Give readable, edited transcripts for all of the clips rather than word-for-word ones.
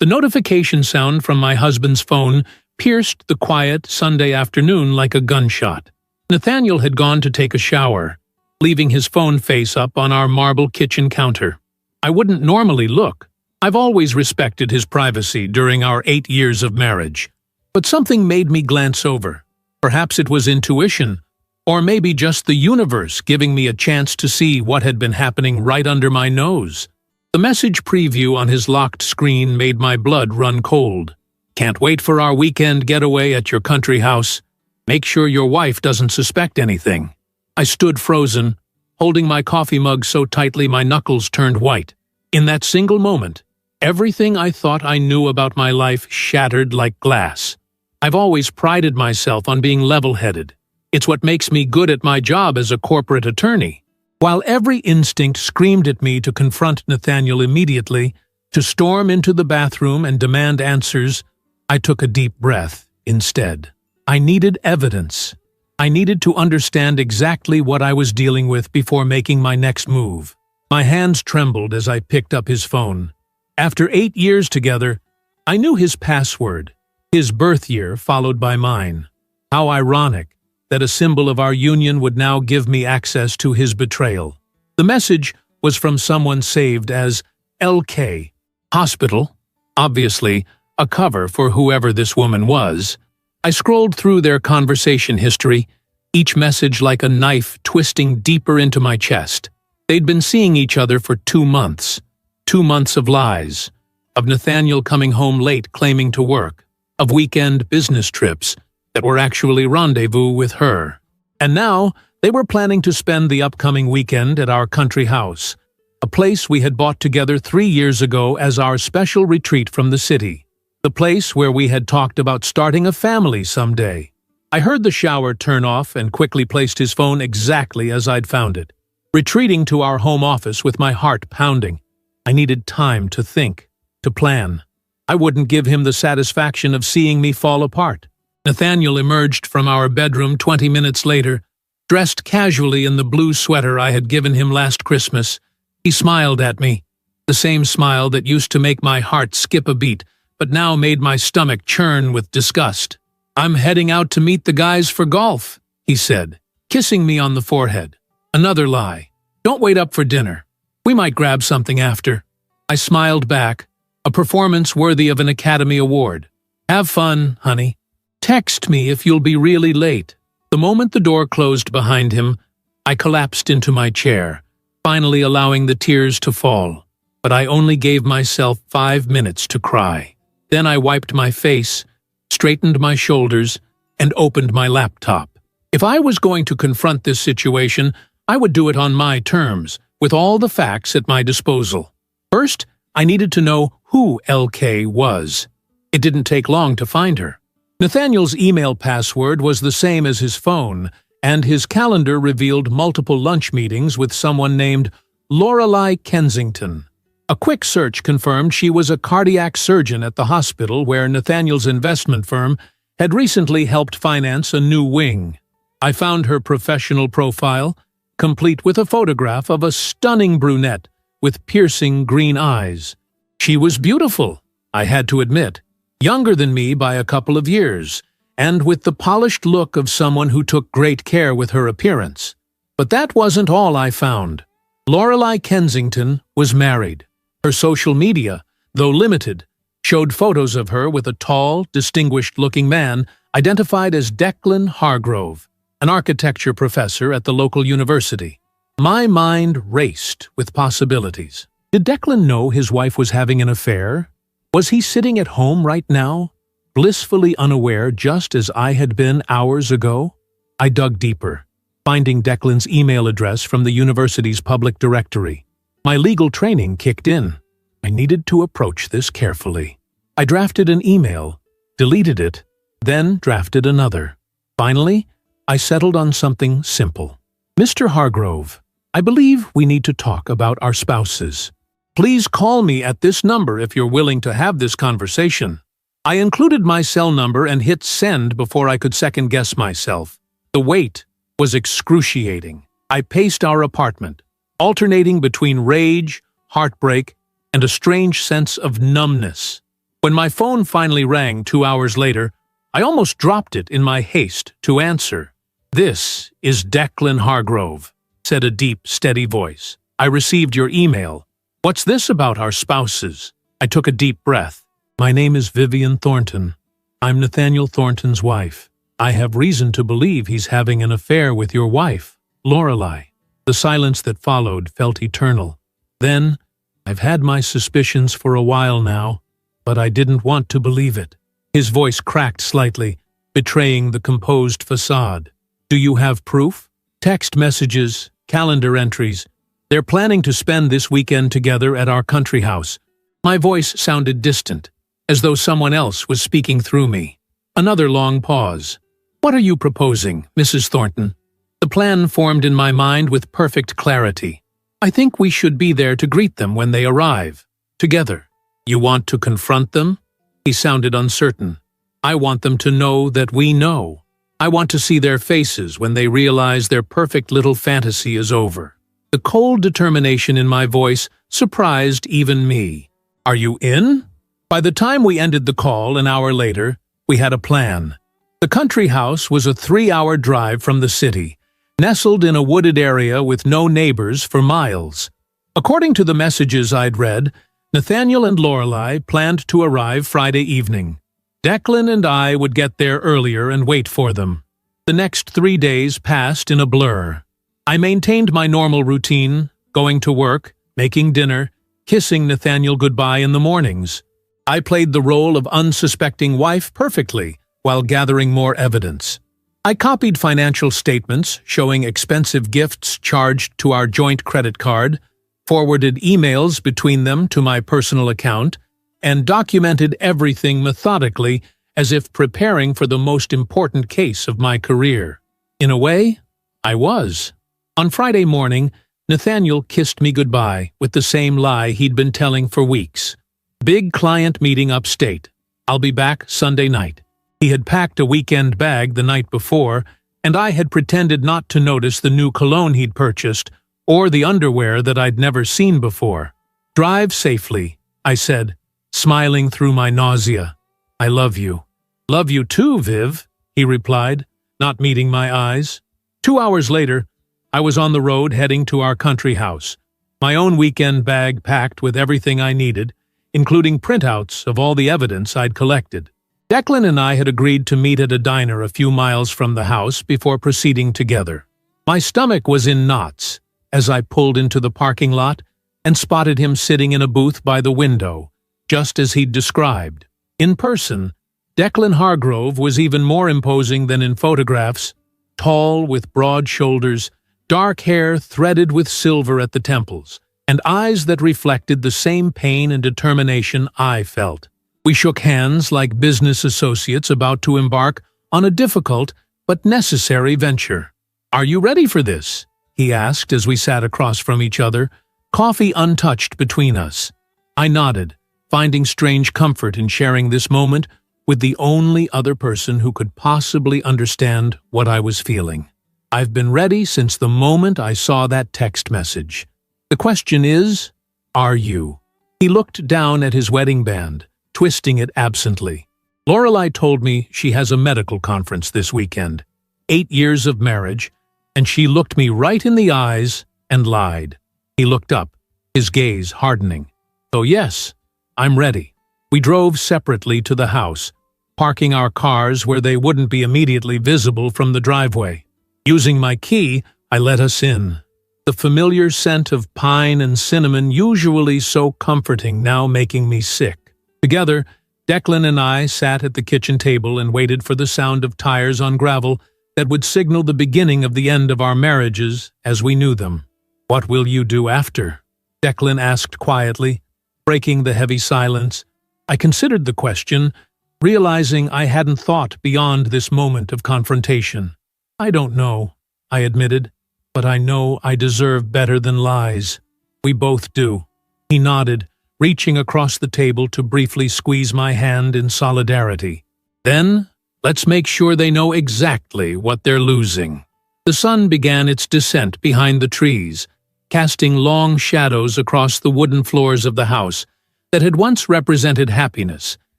The notification sound from my husband's phone pierced the quiet Sunday afternoon like a gunshot. Nathaniel had gone to take a shower, leaving his phone face up on our marble kitchen counter. I wouldn't normally look. I've always respected his privacy during our 8 years of marriage. But something made me glance over. Perhaps it was intuition, or maybe just the universe giving me a chance to see what had been happening right under my nose. The message preview on his locked screen made my blood run cold. Can't wait for our weekend getaway at your country house. Make sure your wife doesn't suspect anything. I stood frozen, holding my coffee mug so tightly my knuckles turned white. In that single moment, everything I thought I knew about my life shattered like glass. I've always prided myself on being level-headed. It's what makes me good at my job as a corporate attorney. While every instinct screamed at me to confront Nathaniel immediately, to storm into the bathroom and demand answers, I took a deep breath instead. I needed evidence. I needed to understand exactly what I was dealing with before making my next move. My hands trembled as I picked up his phone. After 8 years together, I knew his password, his birth year followed by mine. How ironic that a symbol of our union would now give me access to his betrayal. The message was from someone saved as LK, hospital, obviously a cover for whoever this woman was. I scrolled through their conversation history, each message like a knife twisting deeper into my chest. They'd been seeing each other for 2 months. 2 months of lies, of Nathaniel coming home late claiming to work, of weekend business trips that were actually rendezvous with her. And now they were planning to spend the upcoming weekend at our country house, a place we had bought together 3 years ago as our special retreat from the city, the place where we had talked about starting a family someday. I heard the shower turn off and quickly placed his phone exactly as I'd found it, retreating to our home office with my heart pounding. I needed time to think, to plan. I wouldn't give him the satisfaction of seeing me fall apart. Nathaniel emerged from our bedroom 20 minutes later, dressed casually in the blue sweater I had given him last Christmas. He smiled at me, the same smile that used to make my heart skip a beat, but now made my stomach churn with disgust. "I'm heading out to meet the guys for golf," he said, kissing me on the forehead. Another lie. "Don't wait up for dinner. We might grab something after." I smiled back, a performance worthy of an Academy Award. "Have fun, honey. Text me if you'll be really late." The moment the door closed behind him, I collapsed into my chair, finally allowing the tears to fall. But I only gave myself 5 minutes to cry. Then I wiped my face, straightened my shoulders, and opened my laptop. If I was going to confront this situation, I would do it on my terms, with all the facts at my disposal. First, I needed to know who LK was. It didn't take long to find her. Nathaniel's email password was the same as his phone, and his calendar revealed multiple lunch meetings with someone named Lorelei Kensington. A quick search confirmed she was a cardiac surgeon at the hospital where Nathaniel's investment firm had recently helped finance a new wing. I found her professional profile, complete with a photograph of a stunning brunette with piercing green eyes. She was beautiful, I had to admit, younger than me by a couple of years, and with the polished look of someone who took great care with her appearance. But that wasn't all I found. Lorelei Kensington was married. Her social media, though limited, showed photos of her with a tall, distinguished-looking man identified as Declan Hargrove, an architecture professor at the local university. My mind raced with possibilities. Did Declan know his wife was having an affair? Was he sitting at home right now, blissfully unaware just as I had been hours ago? I dug deeper, finding Declan's email address from the university's public directory. My legal training kicked in. I needed to approach this carefully. I drafted an email, deleted it, then drafted another. Finally, I settled on something simple. "Mr. Hargrove, I believe we need to talk about our spouses. Please call me at this number if you're willing to have this conversation." I included my cell number and hit send before I could second-guess myself. The wait was excruciating. I paced our apartment, alternating between rage, heartbreak, and a strange sense of numbness. When my phone finally rang 2 hours later, I almost dropped it in my haste to answer. "This is Declan Hargrove," said a deep, steady voice. "I received your email. What's this about our spouses?" I took a deep breath. "My name is Vivian Thornton. I'm Nathaniel Thornton's wife. I have reason to believe he's having an affair with your wife, Lorelei." The silence that followed felt eternal. Then, "I've had my suspicions for a while now, but I didn't want to believe it." His voice cracked slightly, betraying the composed facade. "Do you have proof?" "Text messages, calendar entries. They're planning to spend this weekend together at our country house." My voice sounded distant, as though someone else was speaking through me. Another long pause. "What are you proposing, Mrs. Thornton?" The plan formed in my mind with perfect clarity. "I think we should be there to greet them when they arrive, together." "You want to confront them?" He sounded uncertain. "I want them to know that we know. I want to see their faces when they realize their perfect little fantasy is over." The cold determination in my voice surprised even me. "Are you in?" By the time we ended the call an hour later, we had a plan. The country house was a 3-hour drive from the city, nestled in a wooded area with no neighbors for miles. According to the messages I'd read, Nathaniel and Lorelei planned to arrive Friday evening. Declan and I would get there earlier and wait for them. The next 3 days passed in a blur. I maintained my normal routine, going to work, making dinner, kissing Nathaniel goodbye in the mornings. I played the role of unsuspecting wife perfectly while gathering more evidence. I copied financial statements showing expensive gifts charged to our joint credit card, forwarded emails between them to my personal account, and documented everything methodically as if preparing for the most important case of my career. In a way, I was. On Friday morning, Nathaniel kissed me goodbye with the same lie he'd been telling for weeks. "Big client meeting upstate. I'll be back Sunday night." He had packed a weekend bag the night before, and I had pretended not to notice the new cologne he'd purchased or the underwear that I'd never seen before. "Drive safely," I said, smiling through my nausea. "I love you." "Love you too, Viv," he replied, not meeting my eyes. 2 hours later, I was on the road heading to our country house, my own weekend bag packed with everything I needed, including printouts of all the evidence I'd collected. Declan and I had agreed to meet at a diner a few miles from the house before proceeding together. My stomach was in knots as I pulled into the parking lot and spotted him sitting in a booth by the window, just as he'd described. In person, Declan Hargrove was even more imposing than in photographs, tall with broad shoulders, dark hair threaded with silver at the temples, and eyes that reflected the same pain and determination I felt. We shook hands like business associates about to embark on a difficult but necessary venture. "Are you ready for this?" he asked as we sat across from each other, coffee untouched between us. I nodded, finding strange comfort in sharing this moment with the only other person who could possibly understand what I was feeling. "I've been ready since the moment I saw that text message. The question is, are you?" He looked down at his wedding band, twisting it absently. "Lorelei told me she has a medical conference this weekend. 8 years of marriage, and she looked me right in the eyes and lied." He looked up, his gaze hardening. "So yes, I'm ready." We drove separately to the house, parking our cars where they wouldn't be immediately visible from the driveway. Using my key, I let us in. The familiar scent of pine and cinnamon, usually so comforting, now making me sick. Together, Declan and I sat at the kitchen table and waited for the sound of tires on gravel that would signal the beginning of the end of our marriages as we knew them. "What will you do after?" Declan asked quietly, breaking the heavy silence. I considered the question, realizing I hadn't thought beyond this moment of confrontation. "I don't know," I admitted, "but I know I deserve better than lies." "We both do." He nodded, reaching across the table to briefly squeeze my hand in solidarity. "Then, let's make sure they know exactly what they're losing." The sun began its descent behind the trees, casting long shadows across the wooden floors of the house that had once represented happiness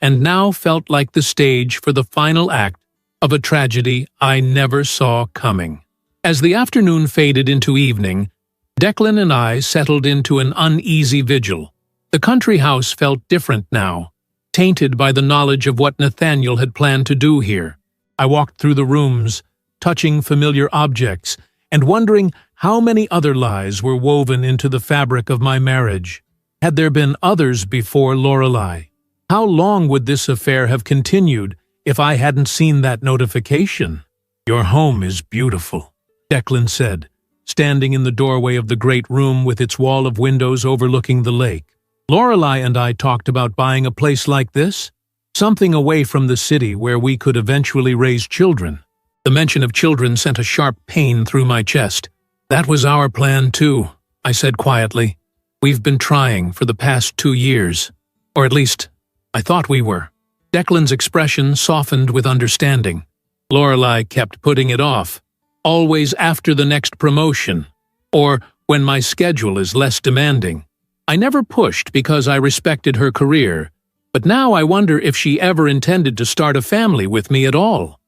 and now felt like the stage for the final act of a tragedy I never saw coming. As the afternoon faded into evening, Declan and I settled into an uneasy vigil. The country house felt different now, tainted by the knowledge of what Nathaniel had planned to do here. I walked through the rooms, touching familiar objects, and wondering how many other lies were woven into the fabric of my marriage. Had there been others before Lorelei? How long would this affair have continued if I hadn't seen that notification? "Your home is beautiful," Declan said, standing in the doorway of the great room with its wall of windows overlooking the lake. Lorelei and I talked about buying a place like this, something away from the city where we could eventually raise children. The mention of children sent a sharp pain through my chest. "That was our plan too," I said quietly. "We've been trying for the past 2 years. Or at least, I thought we were." Declan's expression softened with understanding. Lorelei kept putting it off, always after the next promotion, or when my schedule is less demanding. I never pushed because I respected her career, but now I wonder if she ever intended to start a family with me at all.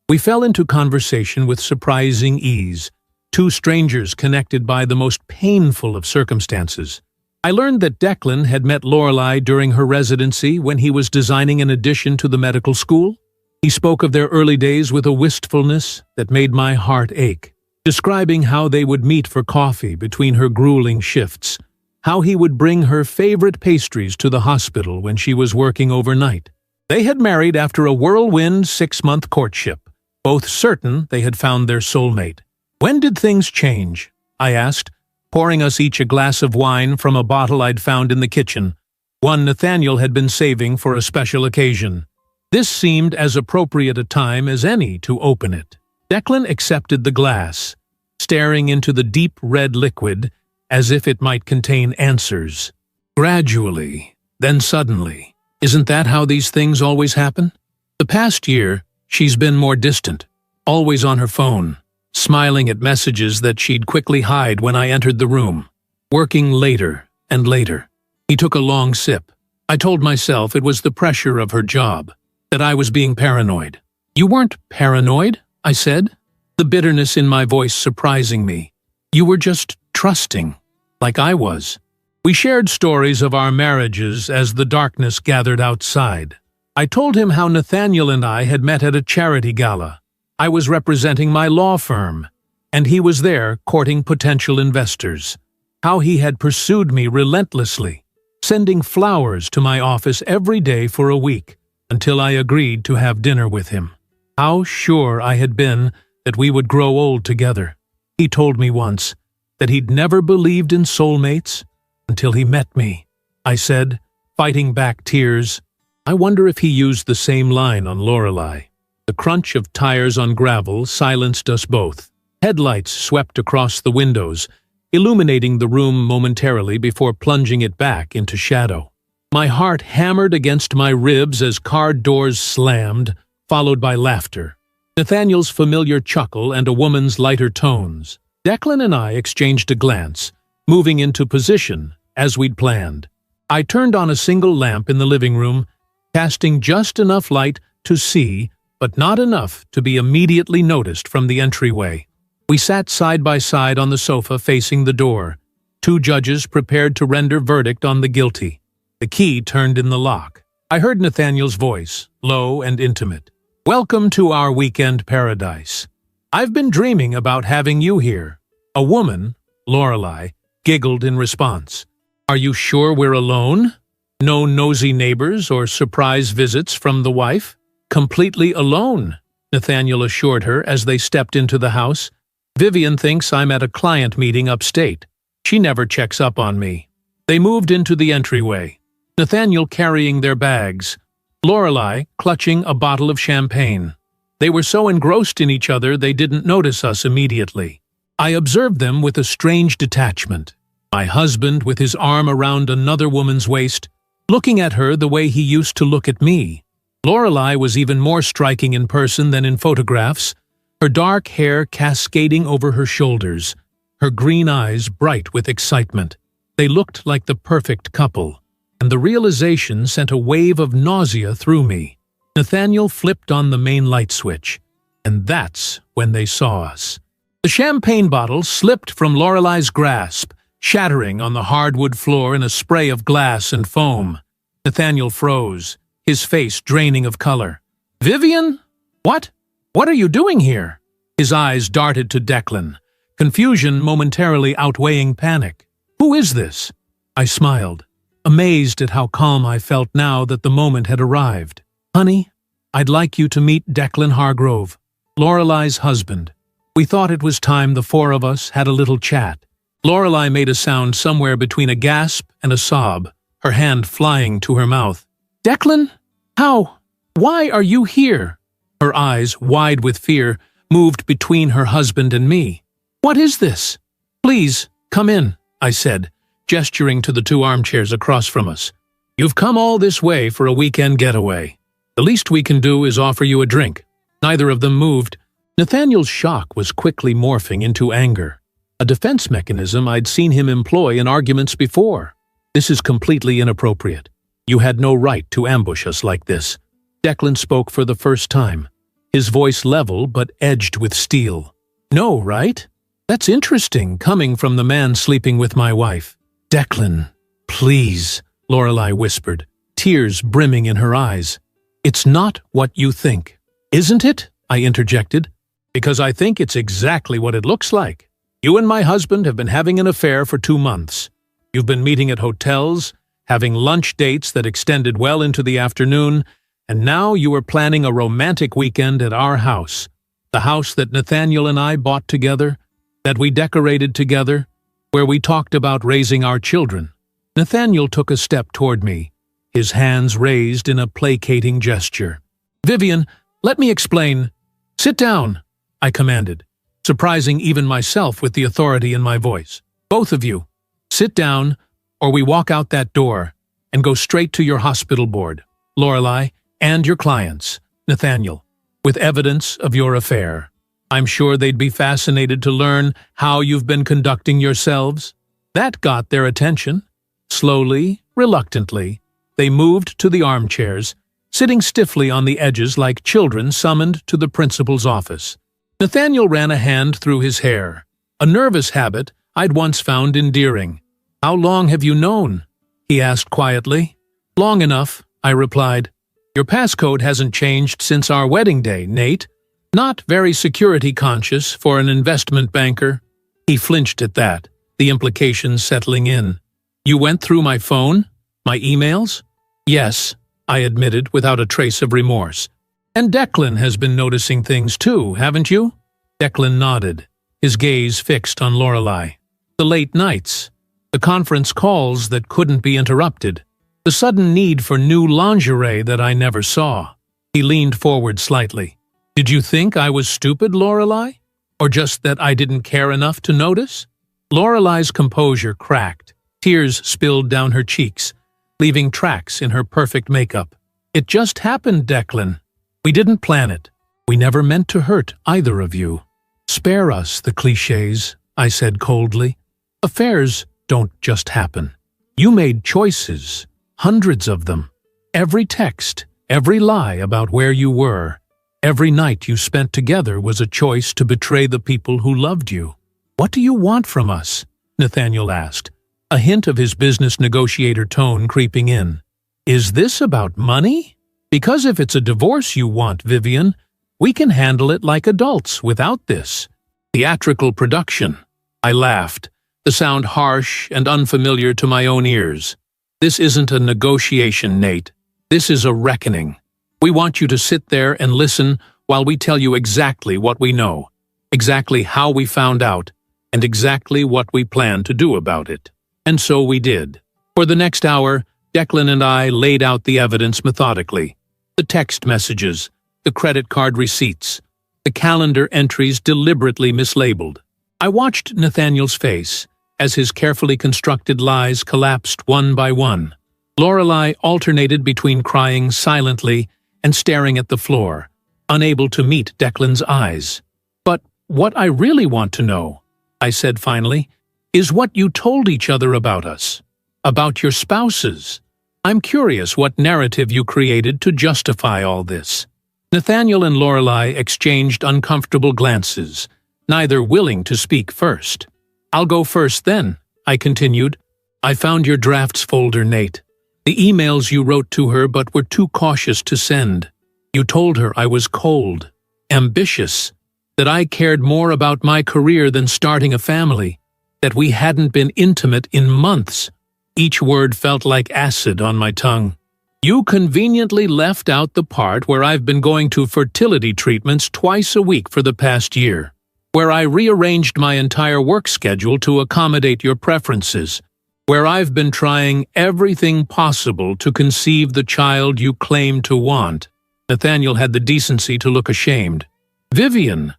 We fell into conversation with surprising ease, two strangers connected by the most painful of circumstances. I learned that Declan had met Lorelei during her residency when he was designing an addition to the medical school. He spoke of their early days with a wistfulness that made my heart ache, describing how they would meet for coffee between her grueling shifts, how he would bring her favorite pastries to the hospital when she was working overnight. They had married after a whirlwind 6-month courtship, both certain they had found their soulmate. "When did things change?" I asked, pouring us each a glass of wine from a bottle I'd found in the kitchen, one Nathaniel had been saving for a special occasion. This seemed as appropriate a time as any to open it. Declan accepted the glass, staring into the deep red liquid as if it might contain answers. "Gradually, then suddenly. Isn't that how these things always happen? The past year, she's been more distant, always on her phone, smiling at messages that she'd quickly hide when I entered the room, working later and later." He took a long sip. I told myself it was the pressure of her job, that I was being paranoid. "You weren't paranoid," I said, the bitterness in my voice surprising me. "You were just trusting, like I was." We shared stories of our marriages as the darkness gathered outside. I told him how Nathaniel and I had met at a charity gala. I was representing my law firm, and he was there courting potential investors. How he had pursued me relentlessly, sending flowers to my office every day for a week, until I agreed to have dinner with him. How sure I had been that we would grow old together. He told me once that he'd never believed in soulmates until he met me. I said, fighting back tears. I wonder if he used the same line on Lorelei. The crunch of tires on gravel silenced us both. Headlights swept across the windows, illuminating the room momentarily before plunging it back into shadow. My heart hammered against my ribs as car doors slammed, followed by laughter. Nathaniel's familiar chuckle and a woman's lighter tones. Declan and I exchanged a glance, moving into position as we'd planned. I turned on a single lamp in the living room, casting just enough light to see, but not enough to be immediately noticed from the entryway. We sat side by side on the sofa facing the door, two judges prepared to render verdict on the guilty. The key turned in the lock. I heard Nathaniel's voice, low and intimate. "Welcome to our weekend paradise. I've been dreaming about having you here." A woman, Lorelei, giggled in response. "Are you sure we're alone? No nosy neighbors or surprise visits from the wife?" "Completely alone," Nathaniel assured her as they stepped into the house. "Vivian thinks I'm at a client meeting upstate. She never checks up on me." They moved into the entryway, Nathaniel carrying their bags, Lorelei clutching a bottle of champagne. They were so engrossed in each other they didn't notice us immediately. I observed them with a strange detachment. My husband with his arm around another woman's waist, looking at her the way he used to look at me. Lorelei was even more striking in person than in photographs, her dark hair cascading over her shoulders, her green eyes bright with excitement. They looked like the perfect couple, and and the realization sent a wave of nausea through me. Nathaniel flipped on the main light switch, and that's when they saw us. The champagne bottle slipped from Lorelei's grasp, shattering on the hardwood floor in a spray of glass and foam. Nathaniel froze, his face draining of color. "Vivian? What? What are you doing here?" His eyes darted to Declan, confusion momentarily outweighing panic. "Who is this?" I smiled, amazed at how calm I felt now that the moment had arrived. "Honey, I'd like you to meet Declan Hargrove, Lorelei's husband." We thought it was time the four of us had a little chat. Lorelei made a sound somewhere between a gasp and a sob, her hand flying to her mouth. "Declan? How? Why are you here?" Her eyes, wide with fear, moved between her husband and me. "What is this?" "Please, come in," I said, gesturing to the two armchairs across from us. "You've come all this way for a weekend getaway. The least we can do is offer you a drink." Neither of them moved. Nathaniel's shock was quickly morphing into anger, a defense mechanism I'd seen him employ in arguments before. "This is completely inappropriate. You had no right to ambush us like this." Declan spoke for the first time, his voice level but edged with steel. "No, right? That's interesting, coming from the man sleeping with my wife." "Declan, please," Lorelei whispered, tears brimming in her eyes. "It's not what you think." "Isn't it?" I interjected. "Because I think it's exactly what it looks like. You and my husband have been having an affair for 2 months. You've been meeting at hotels, having lunch dates that extended well into the afternoon, and now you are planning a romantic weekend at our house, the house that Nathaniel and I bought together, that we decorated together, where we talked about raising our children." Nathaniel took a step toward me, his hands raised in a placating gesture. "Vivian, let me explain." "Sit down," I commanded, surprising even myself with the authority in my voice. "Both of you, sit down, or we walk out that door and go straight to your hospital board, Lorelei, and your clients, Nathaniel, with evidence of your affair. I'm sure they'd be fascinated to learn how you've been conducting yourselves." That got their attention. Slowly, reluctantly, they moved to the armchairs, sitting stiffly on the edges like children summoned to the principal's office. Nathaniel ran a hand through his hair, a nervous habit I'd once found endearing. "How long have you known?" he asked quietly. "Long enough," I replied. "Your passcode hasn't changed since our wedding day, Nate. Not very security-conscious for an investment banker." He flinched at that, the implications settling in. "You went through my phone? My emails?" "Yes," I admitted without a trace of remorse. "And Declan has been noticing things too, haven't you?" Declan nodded, his gaze fixed on Lorelei. "The late nights, the conference calls that couldn't be interrupted, the sudden need for new lingerie that I never saw." He leaned forward slightly. "Did you think I was stupid, Lorelei? Or just that I didn't care enough to notice?" Lorelei's composure cracked. Tears spilled down her cheeks, leaving tracks in her perfect makeup. "It just happened, Declan. We didn't plan it. We never meant to hurt either of you." "Spare us the clichés," I said coldly. "Affairs don't just happen. You made choices, hundreds of them. Every text, every lie about where you were, every night you spent together was a choice to betray the people who loved you." "What do you want from us?" Nathaniel asked, a hint of his business negotiator tone creeping in. "Is this about money? Because if it's a divorce you want, Vivian, we can handle it like adults without this." "Theatrical production." I laughed, the sound harsh and unfamiliar to my own ears. "This isn't a negotiation, Nate. This is a reckoning. We want you to sit there and listen while we tell you exactly what we know, exactly how we found out, and exactly what we plan to do about it." And so we did. For the next hour, Declan and I laid out the evidence methodically. The text messages, the credit card receipts, the calendar entries deliberately mislabeled. I watched Nathaniel's face as his carefully constructed lies collapsed one by one. Lorelei alternated between crying silently and staring at the floor, unable to meet Declan's eyes. "But what I really want to know," I said finally, "is what you told each other about us, about your spouses. I'm curious what narrative you created to justify all this." Nathaniel and Lorelei exchanged uncomfortable glances, neither willing to speak first. "I'll go first then," I continued. "I found your drafts folder, Nate. The emails you wrote to her but were too cautious to send. You told her I was cold, ambitious, that I cared more about my career than starting a family, that we hadn't been intimate in months." Each word felt like acid on my tongue. "You conveniently left out the part where I've been going to fertility treatments twice a week for the past year, where I rearranged my entire work schedule to accommodate your preferences, where I've been trying everything possible to conceive the child you claim to want." Nathaniel had the decency to look ashamed. "Vivian,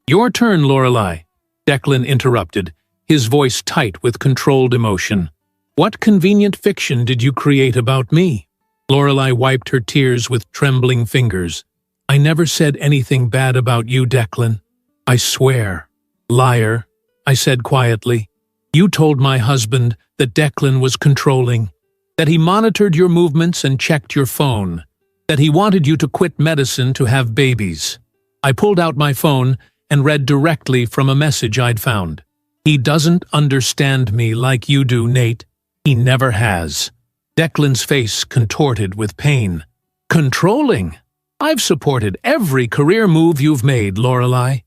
Your turn, Lorelei," Declan interrupted, his voice tight with controlled emotion. "What convenient fiction did you create about me?" Lorelei wiped her tears with trembling fingers. "I never said anything bad about you, Declan. I swear." "Liar," I said quietly. "You told my husband that Declan was controlling, that he monitored your movements and checked your phone, that he wanted you to quit medicine to have babies." I pulled out my phone and read directly from a message I'd found. "He doesn't understand me like you do, Nate. He never has." Declan's face contorted with pain. "Controlling? I've supported every career move you've made, Lorelei.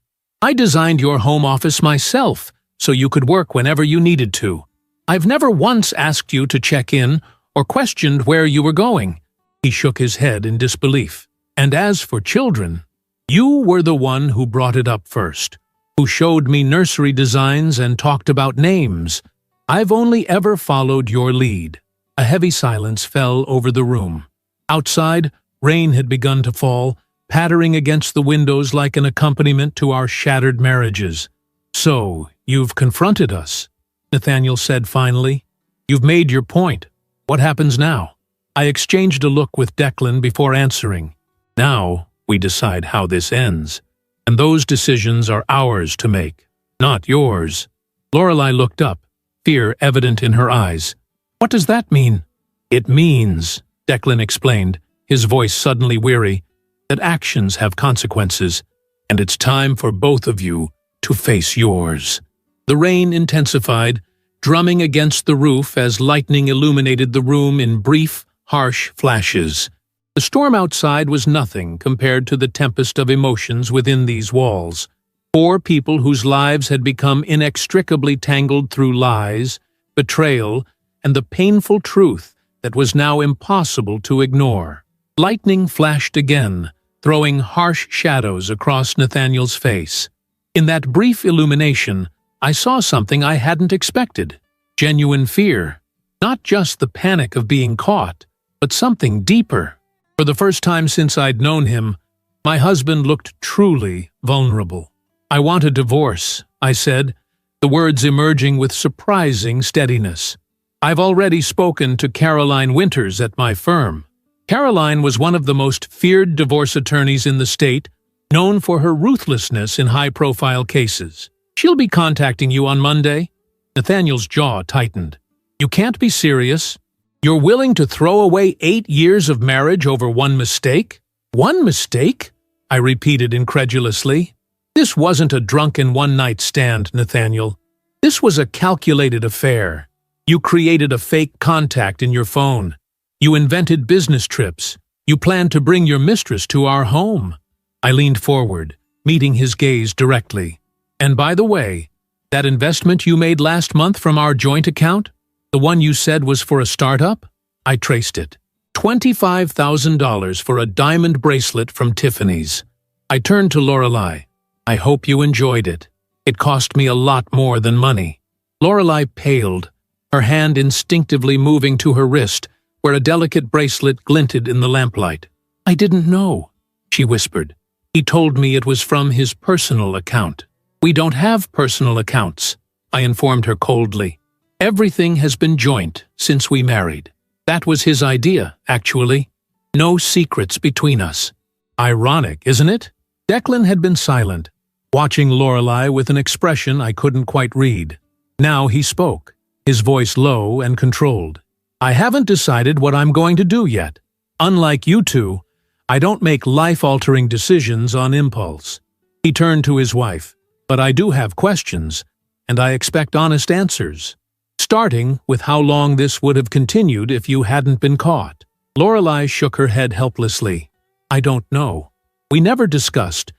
I designed your home office myself so you could work whenever you needed to. I've never once asked you to check in or questioned where you were going." He shook his head in disbelief. "And as for children, you were the one who brought it up first, who showed me nursery designs and talked about names. I've only ever followed your lead." A heavy silence fell over the room. Outside, rain had begun to fall, pattering against the windows like an accompaniment to our shattered marriages. "So, you've confronted us," Nathaniel said finally. "You've made your point. What happens now?" I exchanged a look with Declan before answering. "Now, we decide how this ends, and those decisions are ours to make, not yours." Lorelei looked up, fear evident in her eyes. "What does that mean?" "It means," Declan explained, his voice suddenly weary, "that actions have consequences, and it's time for both of you to face yours." The rain intensified, drumming against the roof as lightning illuminated the room in brief, harsh flashes. The storm outside was nothing compared to the tempest of emotions within these walls. 4 people whose lives had become inextricably tangled through lies, betrayal, and the painful truth that was now impossible to ignore. Lightning flashed again, throwing harsh shadows across Nathaniel's face. In that brief illumination, I saw something I hadn't expected. Genuine fear. Not just the panic of being caught, but something deeper. For the first time since I'd known him, my husband looked truly vulnerable. "I want a divorce," I said, the words emerging with surprising steadiness. "I've already spoken to Caroline Winters at my firm." Caroline was one of the most feared divorce attorneys in the state, known for her ruthlessness in high-profile cases. "She'll be contacting you on Monday." Nathaniel's jaw tightened. "You can't be serious. You're willing to throw away 8 years of marriage over one mistake?" "One mistake?" I repeated incredulously. "This wasn't a drunken one-night stand, Nathaniel. This was a calculated affair. You created a fake contact in your phone. You invented business trips. You planned to bring your mistress to our home." I leaned forward, meeting his gaze directly. "And by the way, that investment you made last month from our joint account? The one you said was for a startup?" I traced it. $25,000 for a diamond bracelet from Tiffany's. I turned to Lorelei. "I hope you enjoyed it. It cost me a lot more than money." Lorelei paled, her hand instinctively moving to her wrist, where a delicate bracelet glinted in the lamplight. "I didn't know," she whispered. "He told me it was from his personal account." "We don't have personal accounts," I informed her coldly. "Everything has been joint since we married. That was his idea, actually. No secrets between us." Ironic, isn't it? Declan had been silent, watching Lorelei with an expression I couldn't quite read. Now he spoke, his voice low and controlled. I haven't decided what I'm going to do yet. Unlike you two, I don't make life-altering decisions on impulse." He turned to his wife. "But I do have questions, and I expect honest answers. Starting with how long this would have continued if you hadn't been caught." Lorelei shook her head helplessly. "I don't know. We never discussed."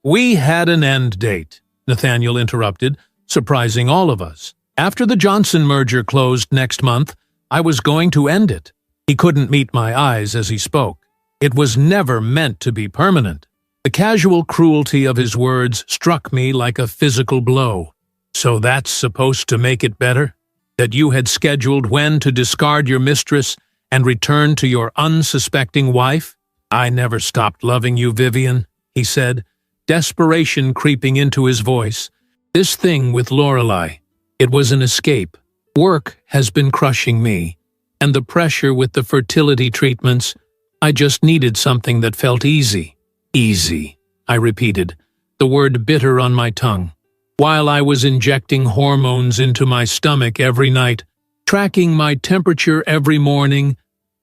"We had an end date," Nathaniel interrupted, surprising all of us. "After the Johnson merger closed next month, I was going to end it." He couldn't meet my eyes as he spoke. It was never meant to be permanent. The casual cruelty of his words struck me like a physical blow. "So that's supposed to make it better? That you had scheduled when to discard your mistress and return to your unsuspecting wife?" "I never stopped loving you, Vivian," he said, desperation creeping into his voice. "This thing with Lorelei, it was an escape. Work has been crushing me, and the pressure with the fertility treatments, I just needed something that felt easy." "Easy," I repeated, the word bitter on my tongue. While I was injecting hormones into my stomach every night, tracking my temperature every morning,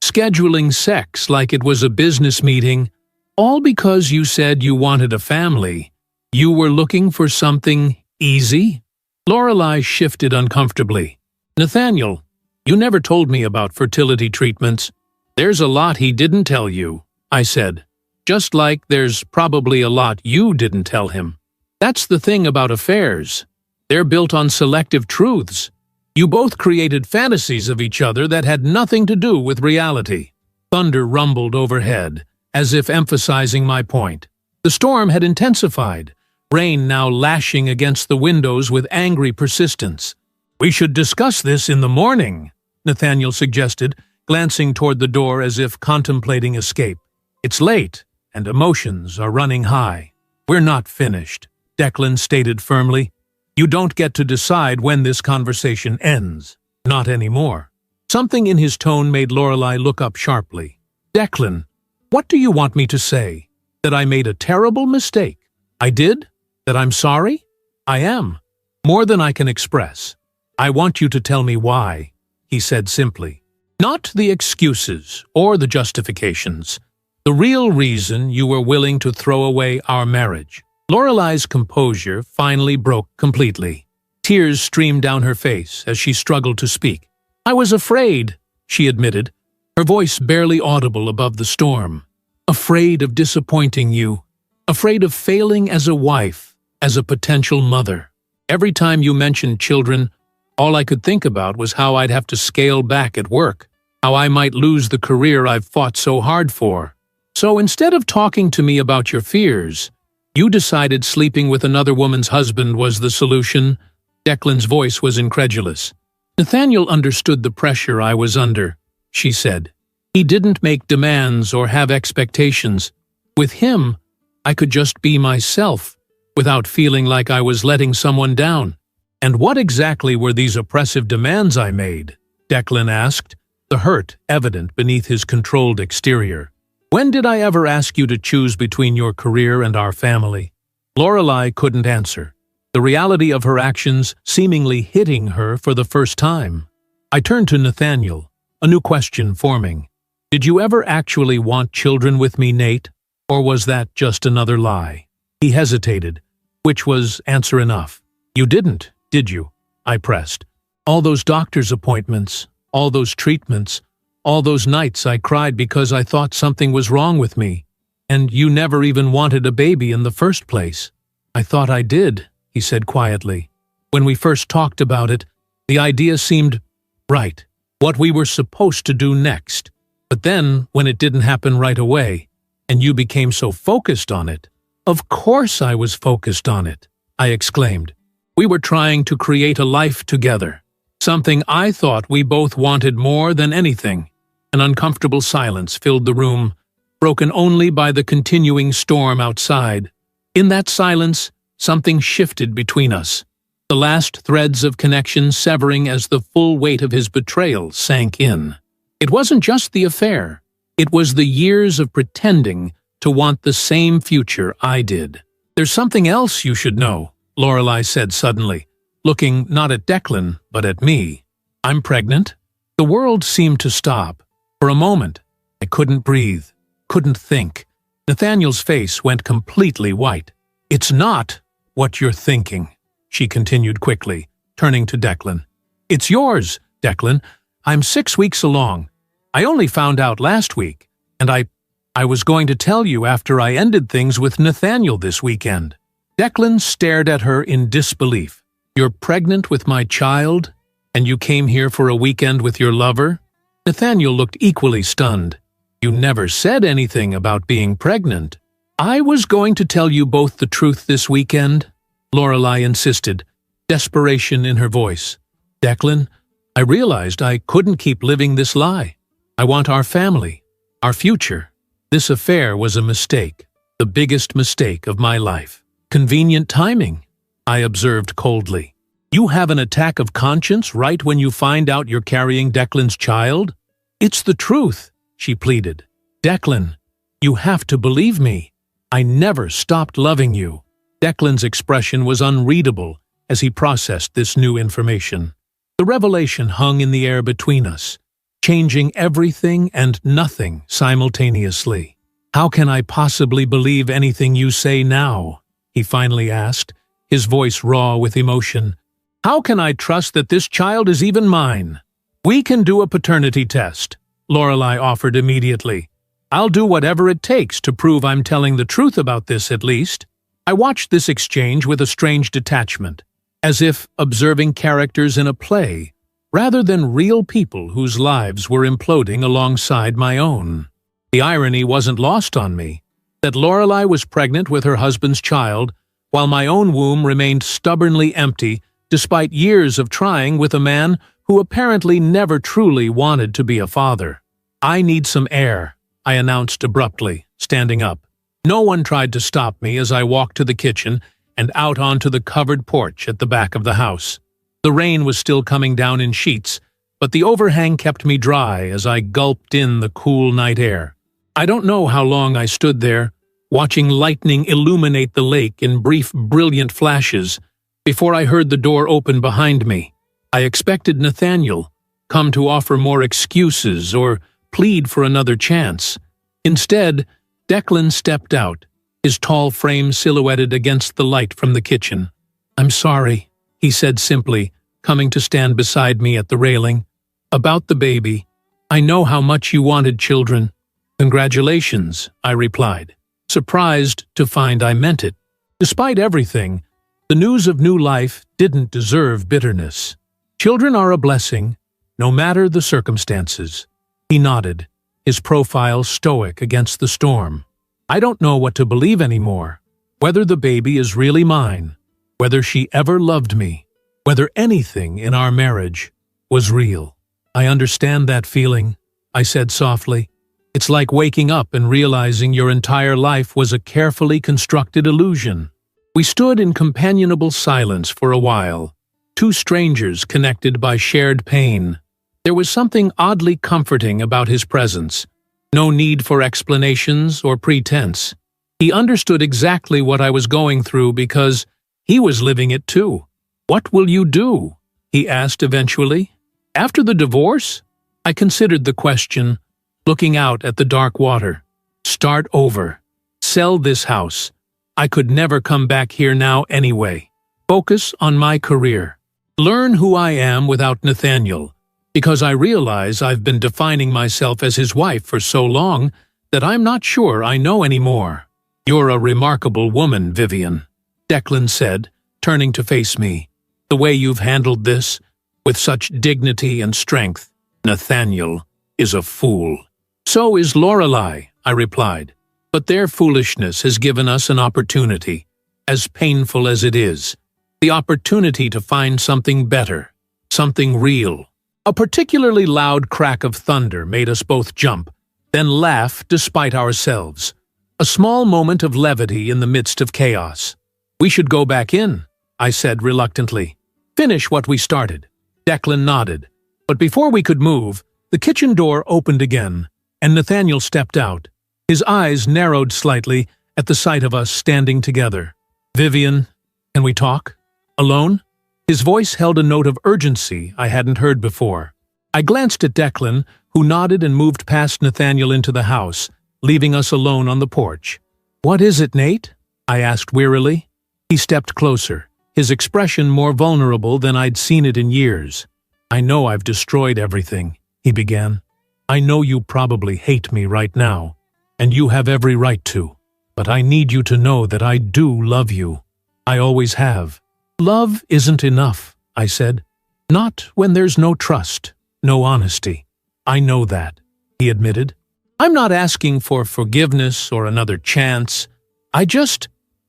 scheduling sex like it was a business meeting, all because you said you wanted a family. You were looking for something easy? Lorelei shifted uncomfortably. "Nathaniel, you never told me about fertility treatments." "There's a lot he didn't tell you," I said. "Just like there's probably a lot you didn't tell him. That's the thing about affairs. They're built on selective truths. You both created fantasies of each other that had nothing to do with reality." Thunder rumbled overhead, as if emphasizing my point. The storm had intensified, rain now lashing against the windows with angry persistence. "We should discuss this in the morning," Nathaniel suggested, glancing toward the door as if contemplating escape. "It's late, and emotions are running high." "We're not finished," Declan stated firmly. "You don't get to decide when this conversation ends. Not anymore." Something in his tone made Lorelei look up sharply. "Declan, what do you want me to say? That I made a terrible mistake? I did? That I'm sorry? I am. More than I can express. I want you to tell me why," he said simply. "Not the excuses or the justifications. The real reason you were willing to throw away our marriage." Lorelei's composure finally broke completely. Tears streamed down her face as she struggled to speak. "I was afraid," she admitted, her voice barely audible above the storm. "Afraid of disappointing you. Afraid of failing as a wife, as a potential mother. Every time you mentioned children, all I could think about was how I'd have to scale back at work, how I might lose the career I've fought so hard for. So instead of talking to me about your fears, you decided sleeping with another woman's husband was the solution." Declan's voice was incredulous. "Nathaniel understood the pressure I was under," she said. "He didn't make demands or have expectations. With him, I could just be myself, without feeling like I was letting someone down." "And what exactly were these oppressive demands I made?" Declan asked, the hurt evident beneath his controlled exterior. "When did I ever ask you to choose between your career and our family?" Lorelei couldn't answer, the reality of her actions seemingly hitting her for the first time. I turned to Nathaniel, a new question forming. "Did you ever actually want children with me, Nate? Or was that just another lie?" He hesitated, which was answer enough. "You didn't, did you?" I pressed. "All those doctor's appointments, all those treatments, all those nights I cried because I thought something was wrong with me, and you never even wanted a baby in the first place." "I thought I did," he said quietly. "When we first talked about it, the idea seemed right, what we were supposed to do next. But then, when it didn't happen right away, and you became so focused on it—" "Of course I was focused on it," I exclaimed. "We were trying to create a life together, something I thought we both wanted more than anything." An uncomfortable silence filled the room, broken only by the continuing storm outside. In that silence, something shifted between us, the last threads of connection severing as the full weight of his betrayal sank in. It wasn't just the affair. It was the years of pretending to want the same future I did. "There's something else you should know," Lorelei said suddenly, looking not at Declan, but at me. "I'm pregnant." The world seemed to stop. For a moment, I couldn't breathe, couldn't think. Nathaniel's face went completely white. "It's not what you're thinking," she continued quickly, turning to Declan. "It's yours, Declan. I'm 6 weeks along. I only found out last week, and I was going to tell you after I ended things with Nathaniel this weekend." Declan stared at her in disbelief. "You're pregnant with my child, and you came here for a weekend with your lover?" Nathaniel looked equally stunned. "You never said anything about being pregnant." "I was going to tell you both the truth this weekend," Lorelei insisted, desperation in her voice. "Declan, I realized I couldn't keep living this lie. I want our family, our future. This affair was a mistake, the biggest mistake of my life." "Convenient timing," I observed coldly. "You have an attack of conscience right when you find out you're carrying Declan's child?" "It's the truth," she pleaded. "Declan, you have to believe me. I never stopped loving you." Declan's expression was unreadable as he processed this new information. The revelation hung in the air between us, changing everything and nothing simultaneously. "How can I possibly believe anything you say now?" he finally asked, his voice raw with emotion. "How can I trust that this child is even mine?" "We can do a paternity test," Lorelei offered immediately. "I'll do whatever it takes to prove I'm telling the truth about this at least." I watched this exchange with a strange detachment, as if observing characters in a play, rather than real people whose lives were imploding alongside my own. The irony wasn't lost on me, that Lorelei was pregnant with her husband's child, while my own womb remained stubbornly empty despite years of trying with a man who apparently never truly wanted to be a father. "I need some air," I announced abruptly, standing up. No one tried to stop me as I walked to the kitchen and out onto the covered porch at the back of the house. The rain was still coming down in sheets, but the overhang kept me dry as I gulped in the cool night air. I don't know how long I stood there, watching lightning illuminate the lake in brief, brilliant flashes, before I heard the door open behind me. I expected Nathaniel, come to offer more excuses or plead for another chance. Instead, Declan stepped out, his tall frame silhouetted against the light from the kitchen. "I'm sorry," he said simply, coming to stand beside me at the railing. "About the baby. I know how much you wanted children." "Congratulations," I replied, surprised to find I meant it. Despite everything, the news of new life didn't deserve bitterness. Children are a blessing, no matter the circumstances. He nodded, his profile stoic against the storm. "I don't know what to believe anymore. Whether the baby is really mine, whether she ever loved me, whether anything in our marriage was real." "I understand that feeling," I said softly. "It's like waking up and realizing your entire life was a carefully constructed illusion." We stood in companionable silence for a while, two strangers connected by shared pain. There was something oddly comforting about his presence. No need for explanations or pretense. He understood exactly what I was going through because he was living it too. "What will you do?" he asked eventually. "After the divorce?" I considered the question, looking out at the dark water. "Start over. Sell this house. I could never come back here now anyway. Focus on my career. Learn who I am without Nathaniel. Because I realize I've been defining myself as his wife for so long that I'm not sure I know anymore." "You're a remarkable woman, Vivian," Declan said, turning to face me. "The way you've handled this, with such dignity and strength. Nathaniel is a fool." "So is Lorelei," I replied. "But their foolishness has given us an opportunity, as painful as it is. The opportunity to find something better, something real." A particularly loud crack of thunder made us both jump, then laugh despite ourselves. A small moment of levity in the midst of chaos. "We should go back in," I said reluctantly. "Finish what we started." Declan nodded, but before we could move, the kitchen door opened again, and Nathaniel stepped out. His eyes narrowed slightly at the sight of us standing together. "Vivian, can we talk? Alone?" His voice held a note of urgency I hadn't heard before. I glanced at Declan, who nodded and moved past Nathaniel into the house, leaving us alone on the porch. "What is it, Nate?" I asked wearily. He stepped closer, his expression more vulnerable than I'd seen it in years. "I know I've destroyed everything," he began. "I know you probably hate me right now, and you have every right to. But I need you to know that I do love you. I always have." "Love isn't enough," I said. "Not when there's no trust, no honesty." "I know that," he admitted. "I'm not asking for forgiveness or another chance.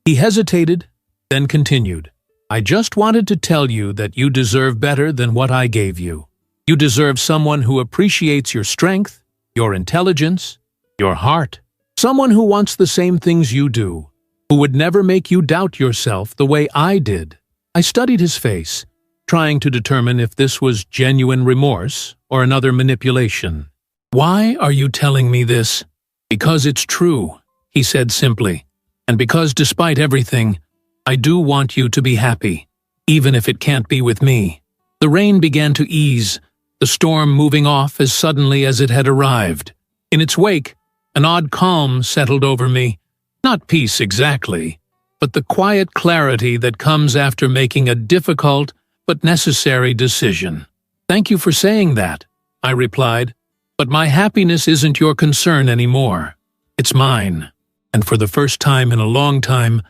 He hesitated, then continued. "I just wanted to tell you that you deserve better than what I gave you. You deserve someone who appreciates your strength, your intelligence, your heart. Someone who wants the same things you do, who would never make you doubt yourself the way I did." I studied his face, trying to determine if this was genuine remorse or another manipulation. "Why are you telling me this?" "Because it's true," he said simply. "And because despite everything, I do want you to be happy, even if it can't be with me." The rain began to ease, the storm moving off as suddenly as it had arrived. In its wake, an odd calm settled over me. Not peace exactly, but the quiet clarity that comes after making a difficult but necessary decision. "Thank you for saying that," I replied. "But my happiness isn't your concern anymore. It's mine. And for the first time in a long time,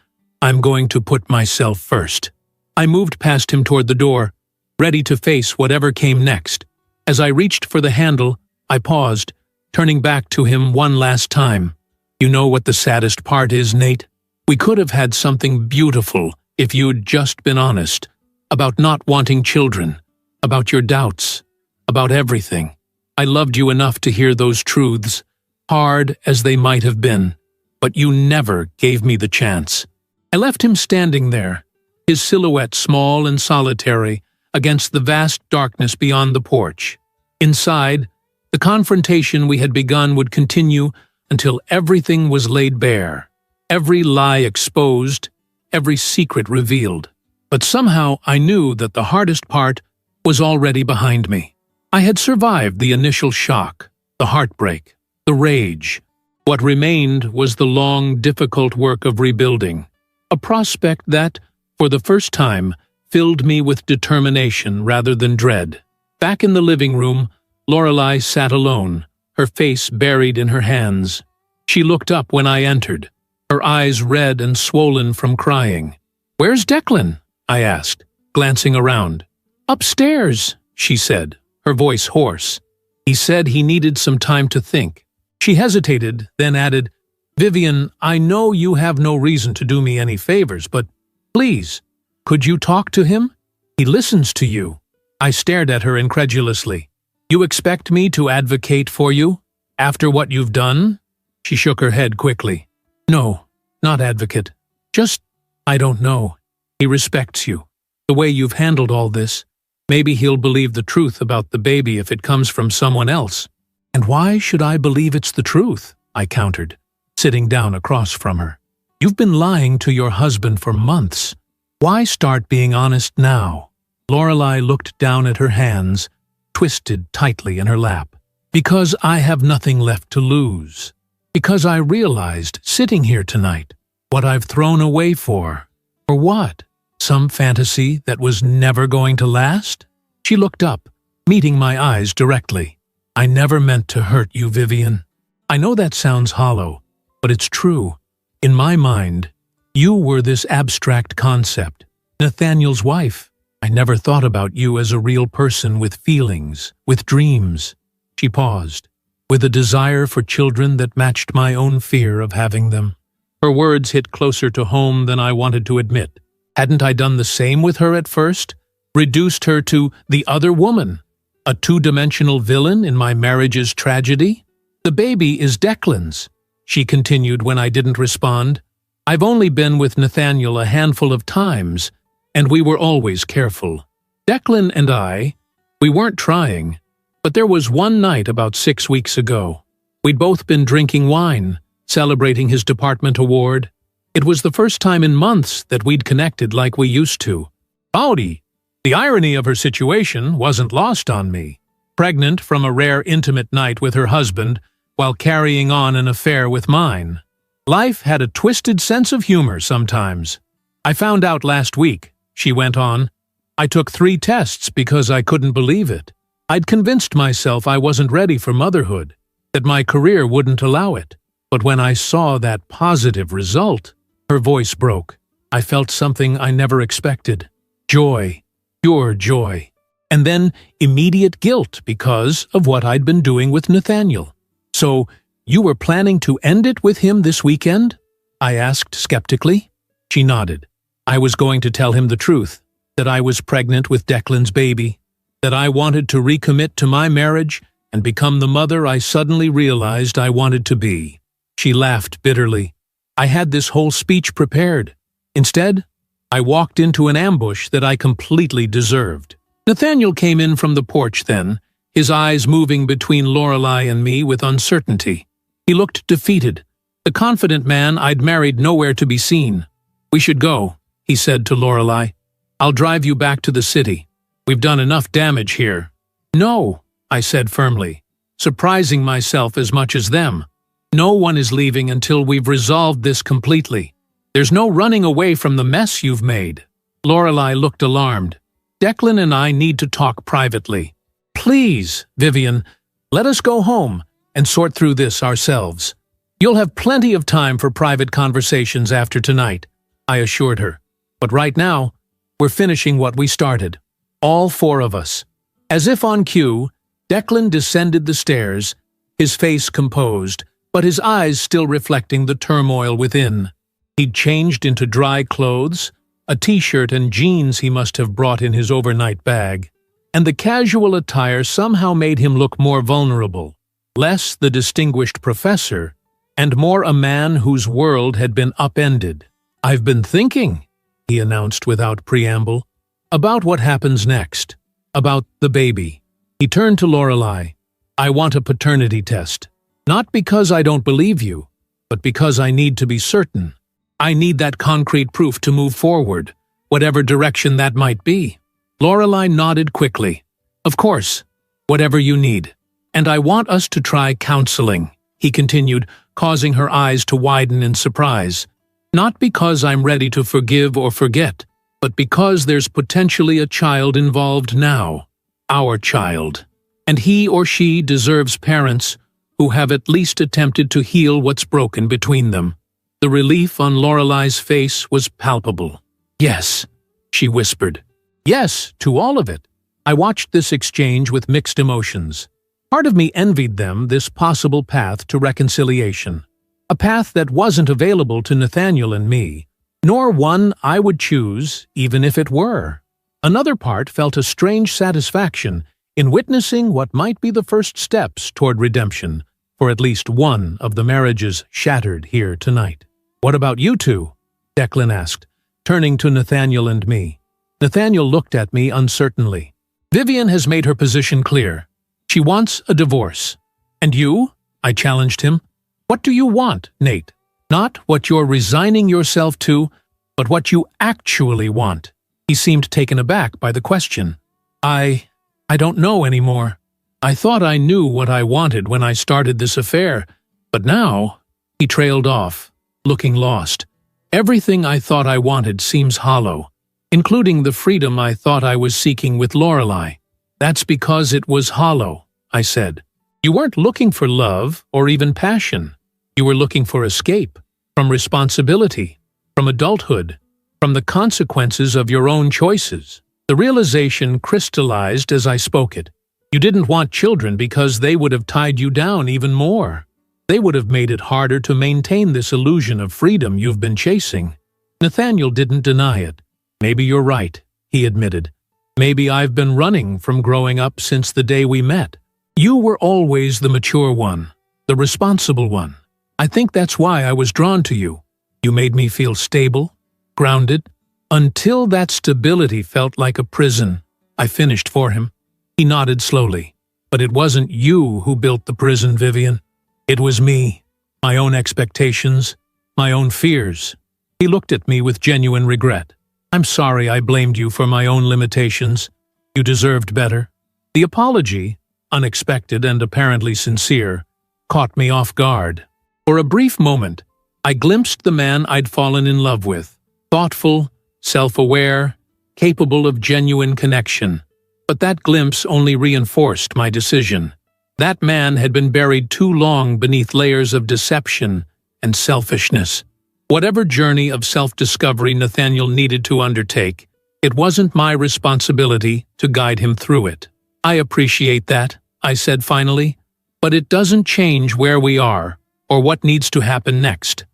I'm going to put myself first." I moved past him toward the door, ready to face whatever came next. As I reached for the handle, I paused, turning back to him one last time. "You know what the saddest part is, Nate? We could have had something beautiful if you'd just been honest, about not wanting children, about your doubts, about everything. I loved you enough to hear those truths, hard as they might have been. But you never gave me the chance." I left him standing there, his silhouette small and solitary against the vast darkness beyond the porch. Inside, the confrontation we had begun would continue until everything was laid bare, every lie exposed, every secret revealed. But somehow I knew that the hardest part was already behind me. I had survived the initial shock, the heartbreak, the rage. What remained was the long, difficult work of rebuilding, a prospect that, for the first time, filled me with determination rather than dread. Back in the living room, Lorelei sat alone, her face buried in her hands. She looked up when I entered, her eyes red and swollen from crying. "Where's Declan?" I asked, glancing around. "Upstairs," she said, her voice hoarse. "He said he needed some time to think." She hesitated, then added, "Vivian, I know you have no reason to do me any favors, but please, could you talk to him? He listens to you." I stared at her incredulously. "You expect me to advocate for you, after what you've done?" She shook her head quickly. "No, not advocate. Just, I don't know. He respects you. The way you've handled all this, maybe he'll believe the truth about the baby if it comes from someone else." "And why should I believe it's the truth?" I countered, sitting down across from her. "You've been lying to your husband for months. Why start being honest now?" Lorelei looked down at her hands, twisted tightly in her lap. "Because I have nothing left to lose. Because I realized, sitting here tonight, what I've thrown away for. For what? Some fantasy that was never going to last?" She looked up, meeting my eyes directly. "I never meant to hurt you, Vivian. I know that sounds hollow, but it's true. In my mind, you were this abstract concept, Nathaniel's wife. I never thought about you as a real person with feelings, with dreams." She paused, with a desire for children that matched my own fear of having them. Her words hit closer to home than I wanted to admit. Hadn't I done the same with her at first? Reduced her to the other woman? A two-dimensional villain in my marriage's tragedy? "The baby is Declan's," she continued when I didn't respond. "I've only been with Nathaniel a handful of times, and we were always careful. Declan and we weren't trying, but there was one night about 6 weeks ago. We'd both been drinking wine, celebrating his department award. It was the first time in months that we'd connected like we used to. Howdy! The irony of her situation wasn't lost on me. pregnant from a rare intimate night with her husband while carrying on an affair with mine. Life had a twisted sense of humor sometimes. I found out last week, she went on. I took 3 tests because I couldn't believe it. I'd convinced myself I wasn't ready for motherhood, that my career wouldn't allow it. But when I saw that positive result, her voice broke. I felt something I never expected. Joy, pure joy. And then immediate guilt because of what I'd been doing with Nathaniel. So, you were planning to end it with him this weekend? I asked skeptically. She nodded. I was going to tell him the truth, that I was pregnant with Declan's baby, that I wanted to recommit to my marriage and become the mother I suddenly realized I wanted to be. She laughed bitterly. I had this whole speech prepared. Instead, I walked into an ambush that I completely deserved. Nathaniel came in from the porch then, his eyes moving between Lorelei and me with uncertainty. He looked defeated, the confident man I'd married nowhere to be seen. We should go, he said to Lorelei. I'll drive you back to the city. We've done enough damage here. No, I said firmly, surprising myself as much as them. No one is leaving until we've resolved this completely. There's no running away from the mess you've made. Lorelei looked alarmed. Declan and I need to talk privately. Please, Vivian, let us go home and sort through this ourselves. You'll have plenty of time for private conversations after tonight, I assured her. But right now, we're finishing what we started. All 4 of us. As if on cue, Declan descended the stairs, his face composed, but his eyes still reflecting the turmoil within. He'd changed into dry clothes, a t-shirt and jeans he must have brought in his overnight bag, and the casual attire somehow made him look more vulnerable, less the distinguished professor, and more a man whose world had been upended. I've been thinking, he announced without preamble, about what happens next, about the baby. He turned to Lorelei. I want a paternity test. Not because I don't believe you, but because I need to be certain. I need that concrete proof to move forward, whatever direction that might be. Lorelei nodded quickly. Of course, whatever you need. And I want us to try counseling, he continued, causing her eyes to widen in surprise. Not because I'm ready to forgive or forget, but because there's potentially a child involved now. Our child. And he or she deserves parents who have at least attempted to heal what's broken between them. The relief on Lorelei's face was palpable. Yes, she whispered. Yes, to all of it. I watched this exchange with mixed emotions. Part of me envied them this possible path to reconciliation. A path that wasn't available to Nathaniel and me, nor one I would choose even if it were. Another part felt a strange satisfaction in witnessing what might be the first steps toward redemption for at least one of the marriages shattered here tonight. What about you two? Declan asked, turning to Nathaniel and me. Nathaniel looked at me uncertainly. Vivian has made her position clear. She wants a divorce. And you? I challenged him. What do you want, Nate? Not what you're resigning yourself to, but what you actually want. He seemed taken aback by the question. I don't know anymore. I thought I knew what I wanted when I started this affair, but now, he trailed off, looking lost. Everything I thought I wanted seems hollow, including the freedom I thought I was seeking with Lorelei. That's because it was hollow, I said. You weren't looking for love or even passion. You were looking for escape, from responsibility, from adulthood, from the consequences of your own choices. The realization crystallized as I spoke it. You didn't want children because they would have tied you down even more. They would have made it harder to maintain this illusion of freedom you've been chasing. Nathaniel didn't deny it. Maybe you're right, he admitted. Maybe I've been running from growing up since the day we met. You were always the mature one, the responsible one. I think that's why I was drawn to you. You made me feel stable, grounded, until that stability felt like a prison. I finished for him. He nodded slowly. But it wasn't you who built the prison, Vivian. It was me, my own expectations, my own fears. He looked at me with genuine regret. I'm sorry I blamed you for my own limitations. You deserved better. The apology, unexpected and apparently sincere, caught me off guard. For a brief moment, I glimpsed the man I'd fallen in love with, thoughtful, self-aware, capable of genuine connection. But that glimpse only reinforced my decision. That man had been buried too long beneath layers of deception and selfishness. Whatever journey of self-discovery Nathaniel needed to undertake, it wasn't my responsibility to guide him through it. I appreciate that, I said finally, but it doesn't change where we are or what needs to happen next.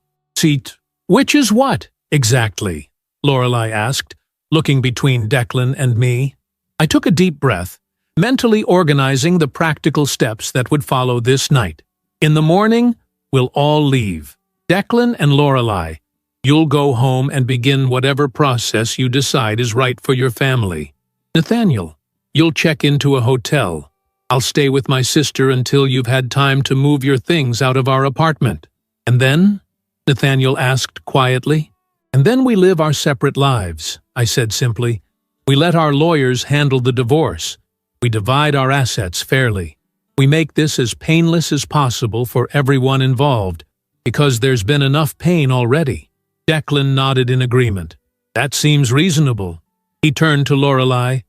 Which is what, exactly? Lorelei asked, looking between Declan and me. I took a deep breath, mentally organizing the practical steps that would follow this night. In the morning, we'll all leave. Declan and Lorelei, you'll go home and begin whatever process you decide is right for your family. Nathaniel, you'll check into a hotel. I'll stay with my sister until you've had time to move your things out of our apartment. And then? Nathaniel asked quietly. And then we live our separate lives, I said simply. We let our lawyers handle the divorce. We divide our assets fairly. We make this as painless as possible for everyone involved, because there's been enough pain already. Declan nodded in agreement. That seems reasonable. He turned to Lorelei.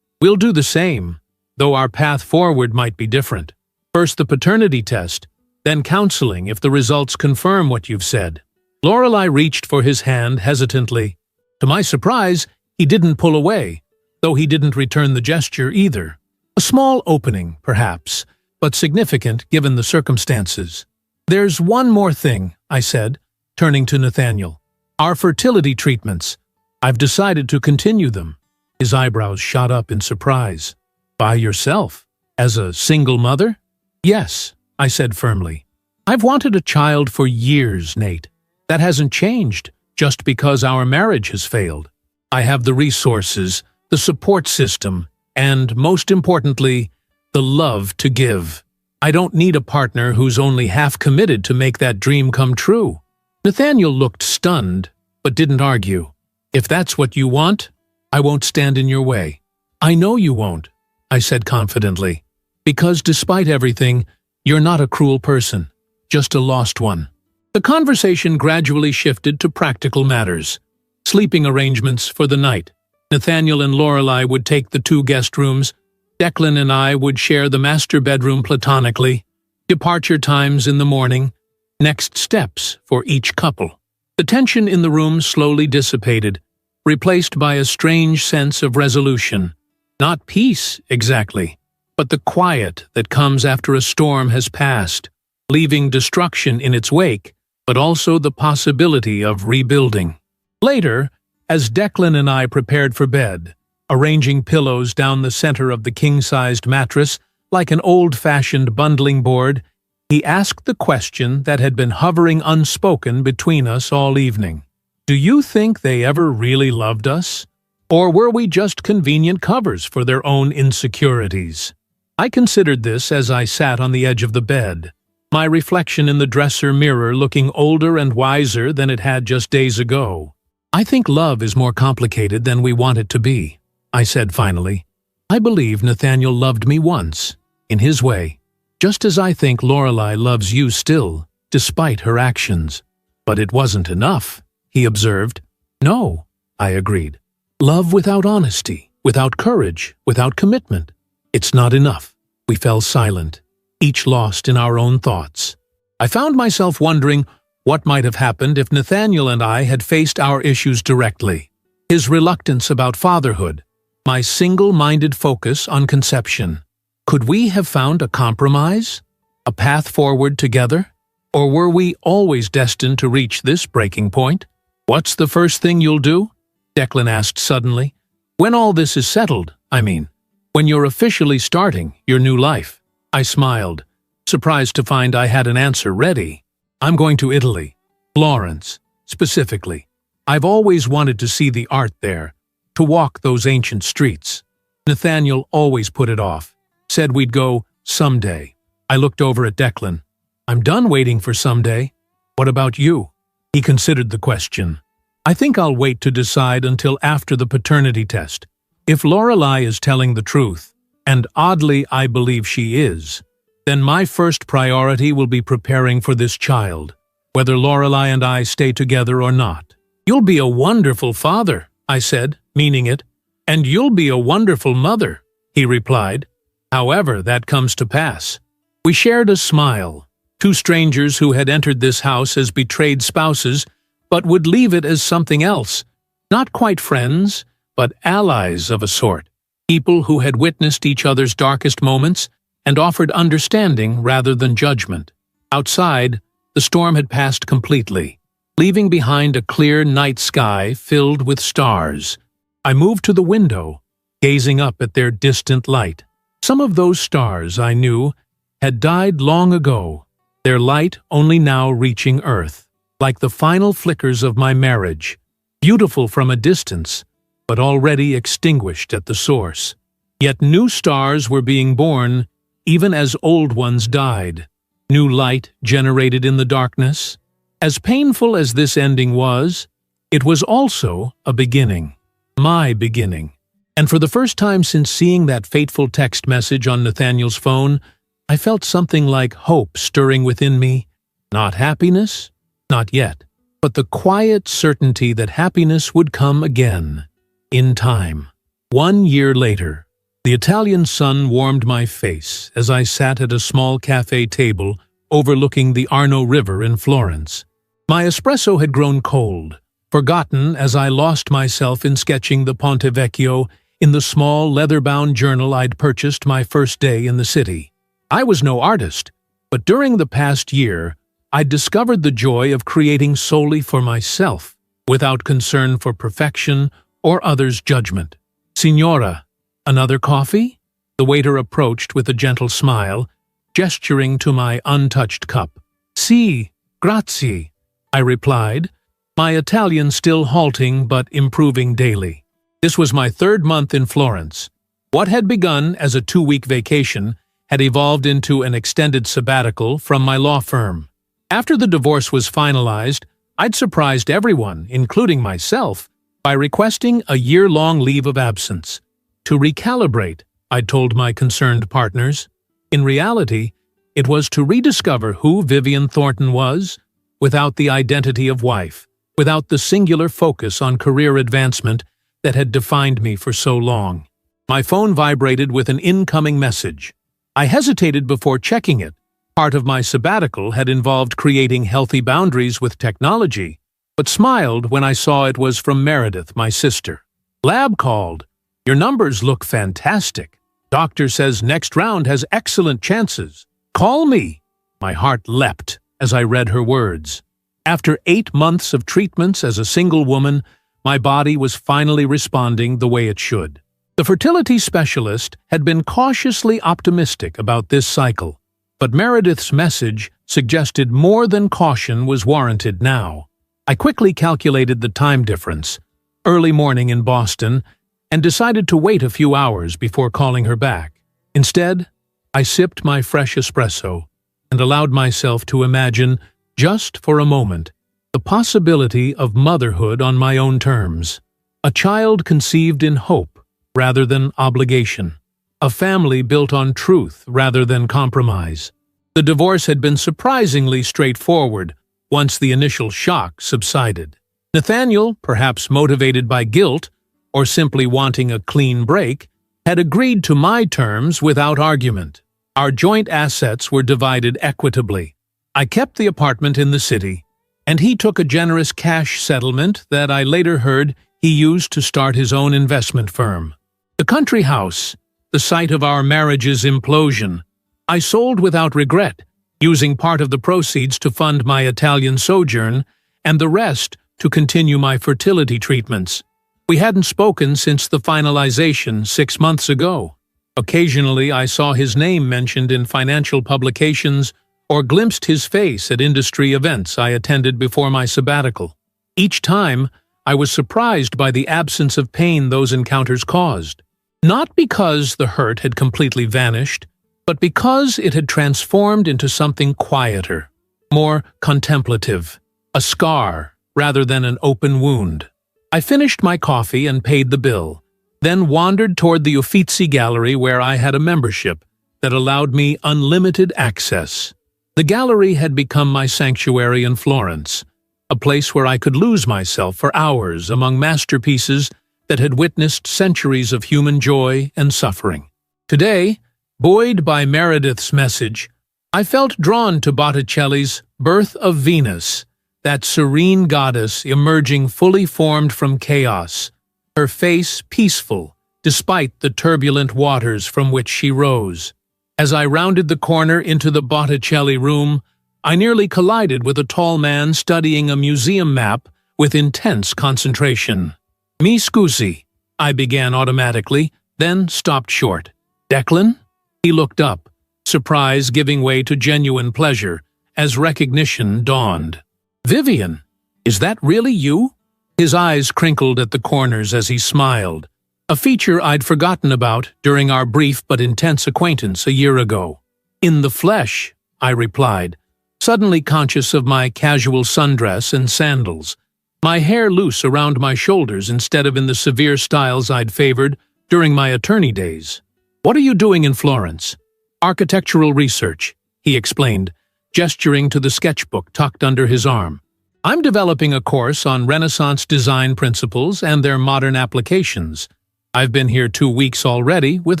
We'll do the same, though our path forward might be different. First the paternity test, then counseling if the results confirm what you've said. Lorelei reached for his hand hesitantly. To my surprise, he didn't pull away, though he didn't return the gesture either. A small opening, perhaps, but significant given the circumstances. There's one more thing, I said, turning to Nathaniel. Our fertility treatments. I've decided to continue them. His eyebrows shot up in surprise. By yourself? As a single mother? Yes, I said firmly. I've wanted a child for years, Nate. That hasn't changed just because our marriage has failed. I have the resources, the support system, and, most importantly, the love to give. I don't need a partner who's only half committed to make that dream come true. Nathaniel looked stunned, but didn't argue. If that's what you want, I won't stand in your way. I know you won't, I said confidently, because despite everything, you're not a cruel person, just a lost one. The conversation gradually shifted to practical matters. Sleeping arrangements for the night. Nathaniel and Lorelei would take the 2 guest rooms. Declan and I would share the master bedroom platonically. Departure times in the morning. Next steps for each couple. The tension in the room slowly dissipated, replaced by a strange sense of resolution. Not peace, exactly, but the quiet that comes after a storm has passed, leaving destruction in its wake, but also the possibility of rebuilding. Later, as Declan and I prepared for bed, arranging pillows down the center of the king-sized mattress like an old-fashioned bundling board, he asked the question that had been hovering unspoken between us all evening. Do you think they ever really loved us? Or were we just convenient covers for their own insecurities? I considered this as I sat on the edge of the bed, my reflection in the dresser mirror looking older and wiser than it had just days ago. I think love is more complicated than we want it to be, I said finally. I believe Nathaniel loved me once, in his way, just as I think Lorelei loves you still, despite her actions. But it wasn't enough, he observed. No, I agreed. Love without honesty, without courage, without commitment. It's not enough. We fell silent, each lost in our own thoughts. I found myself wondering what might have happened if Nathaniel and I had faced our issues directly. His reluctance about fatherhood, my single-minded focus on conception. Could we have found a compromise? A path forward together? Or were we always destined to reach this breaking point? What's the first thing you'll do? Declan asked suddenly. When all this is settled, I mean. When you're officially starting your new life. I smiled, surprised to find I had an answer ready. I'm going to Italy. Florence, specifically. I've always wanted to see the art there, to walk those ancient streets. Nathaniel always put it off, said we'd go someday. I looked over at Declan. I'm done waiting for someday. What about you? He considered the question. I think I'll wait to decide until after the paternity test. If Lorelei is telling the truth, and oddly I believe she is, then my first priority will be preparing for this child, whether Lorelei and I stay together or not. "You'll be a wonderful father," I said, meaning it. "And you'll be a wonderful mother," he replied. However, that comes to pass. We shared a smile, two strangers who had entered this house as betrayed spouses, but would leave it as something else. Not quite friends, but allies of a sort. People who had witnessed each other's darkest moments and offered understanding rather than judgment. Outside, the storm had passed completely, leaving behind a clear night sky filled with stars. I moved to the window, gazing up at their distant light. Some of those stars, I knew, had died long ago, their light only now reaching Earth, like the final flickers of my marriage, beautiful from a distance, but already extinguished at the source. Yet new stars were being born, even as old ones died. New light generated in the darkness. As painful as this ending was, it was also a beginning. My beginning. And for the first time since seeing that fateful text message on Nathaniel's phone, I felt something like hope stirring within me. Not happiness, not yet, but the quiet certainty that happiness would come again, in time. 1 year later, the Italian sun warmed my face as I sat at a small cafe table overlooking the Arno River in Florence. My espresso had grown cold, forgotten as I lost myself in sketching the Ponte Vecchio in the small leather-bound journal I'd purchased my first day in the city. I was no artist, but during the past year, I'd discovered the joy of creating solely for myself, without concern for perfection or others' judgment. "Signora, another coffee?" The waiter approached with a gentle smile, gesturing to my untouched cup. "Sì, grazie," I replied, my Italian still halting but improving daily. This was my 3rd month in Florence. What had begun as a 2-week vacation had evolved into an extended sabbatical from my law firm. After the divorce was finalized, I'd surprised everyone, including myself, by requesting a year-long leave of absence. To recalibrate, I'd told my concerned partners. In reality, it was to rediscover who Vivian Thornton was, without the identity of wife, without the singular focus on career advancement that had defined me for so long. My phone vibrated with an incoming message. I hesitated before checking it. Part of my sabbatical had involved creating healthy boundaries with technology, but smiled when I saw it was from Meredith, my sister. "Lab called. Your numbers look fantastic. Doctor says next round has excellent chances. Call me." My heart leapt as I read her words. After 8 months of treatments as a single woman, my body was finally responding the way it should. The fertility specialist had been cautiously optimistic about this cycle, but Meredith's message suggested more than caution was warranted now. I quickly calculated the time difference, early morning in Boston, and decided to wait a few hours before calling her back. Instead, I sipped my fresh espresso and allowed myself to imagine, just for a moment, the possibility of motherhood on my own terms. A child conceived in hope rather than obligation. A family built on truth rather than compromise. The divorce had been surprisingly straightforward once the initial shock subsided. Nathaniel, perhaps motivated by guilt or simply wanting a clean break, had agreed to my terms without argument. Our joint assets were divided equitably. I kept the apartment in the city, and he took a generous cash settlement that I later heard he used to start his own investment firm. The country house, the site of our marriage's implosion, I sold without regret, using part of the proceeds to fund my Italian sojourn and the rest to continue my fertility treatments. We hadn't spoken since the finalization 6 months ago. Occasionally, I saw his name mentioned in financial publications or glimpsed his face at industry events I attended before my sabbatical. Each time, I was surprised by the absence of pain those encounters caused. Not because the hurt had completely vanished, but because it had transformed into something quieter, more contemplative, a scar rather than an open wound. I finished my coffee and paid the bill, then wandered toward the Uffizi Gallery where I had a membership that allowed me unlimited access. The gallery had become my sanctuary in Florence, a place where I could lose myself for hours among masterpieces that had witnessed centuries of human joy and suffering. Today, buoyed by Meredith's message, I felt drawn to Botticelli's Birth of Venus, that serene goddess emerging fully formed from chaos, her face peaceful despite the turbulent waters from which she rose. As I rounded the corner into the Botticelli room, I nearly collided with a tall man studying a museum map with intense concentration. "Mi scusi," I began automatically, then stopped short. "Declan?" He looked up, surprise giving way to genuine pleasure as recognition dawned. "Vivian, is that really you?" His eyes crinkled at the corners as he smiled, a feature I'd forgotten about during our brief but intense acquaintance a year ago. "In the flesh," I replied, suddenly conscious of my casual sundress and sandals, my hair loose around my shoulders instead of in the severe styles I'd favored during my attorney days. "What are you doing in Florence?" "Architectural research," he explained, gesturing to the sketchbook tucked under his arm. "I'm developing a course on Renaissance design principles and their modern applications. I've been here 2 weeks already, with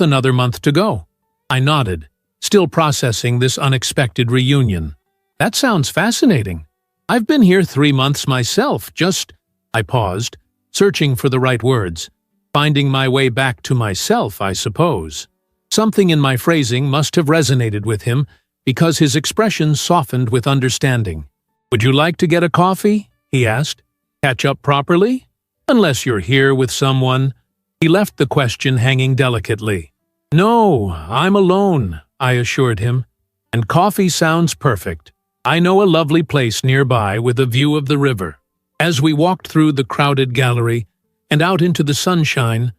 another month to go." I nodded, still processing this unexpected reunion. "That sounds fascinating. I've been here 3 months myself, just—" I paused, searching for the right words. Finding my way back to myself, I suppose. Something in my phrasing must have resonated with him, because his expression softened with understanding. "Would you like to get a coffee?" he asked. "Catch up properly? Unless you're here with someone." He left the question hanging delicately. "No, I'm alone," I assured him. "And coffee sounds perfect. I know a lovely place nearby with a view of the river." As we walked through the crowded gallery and out into the sunshine,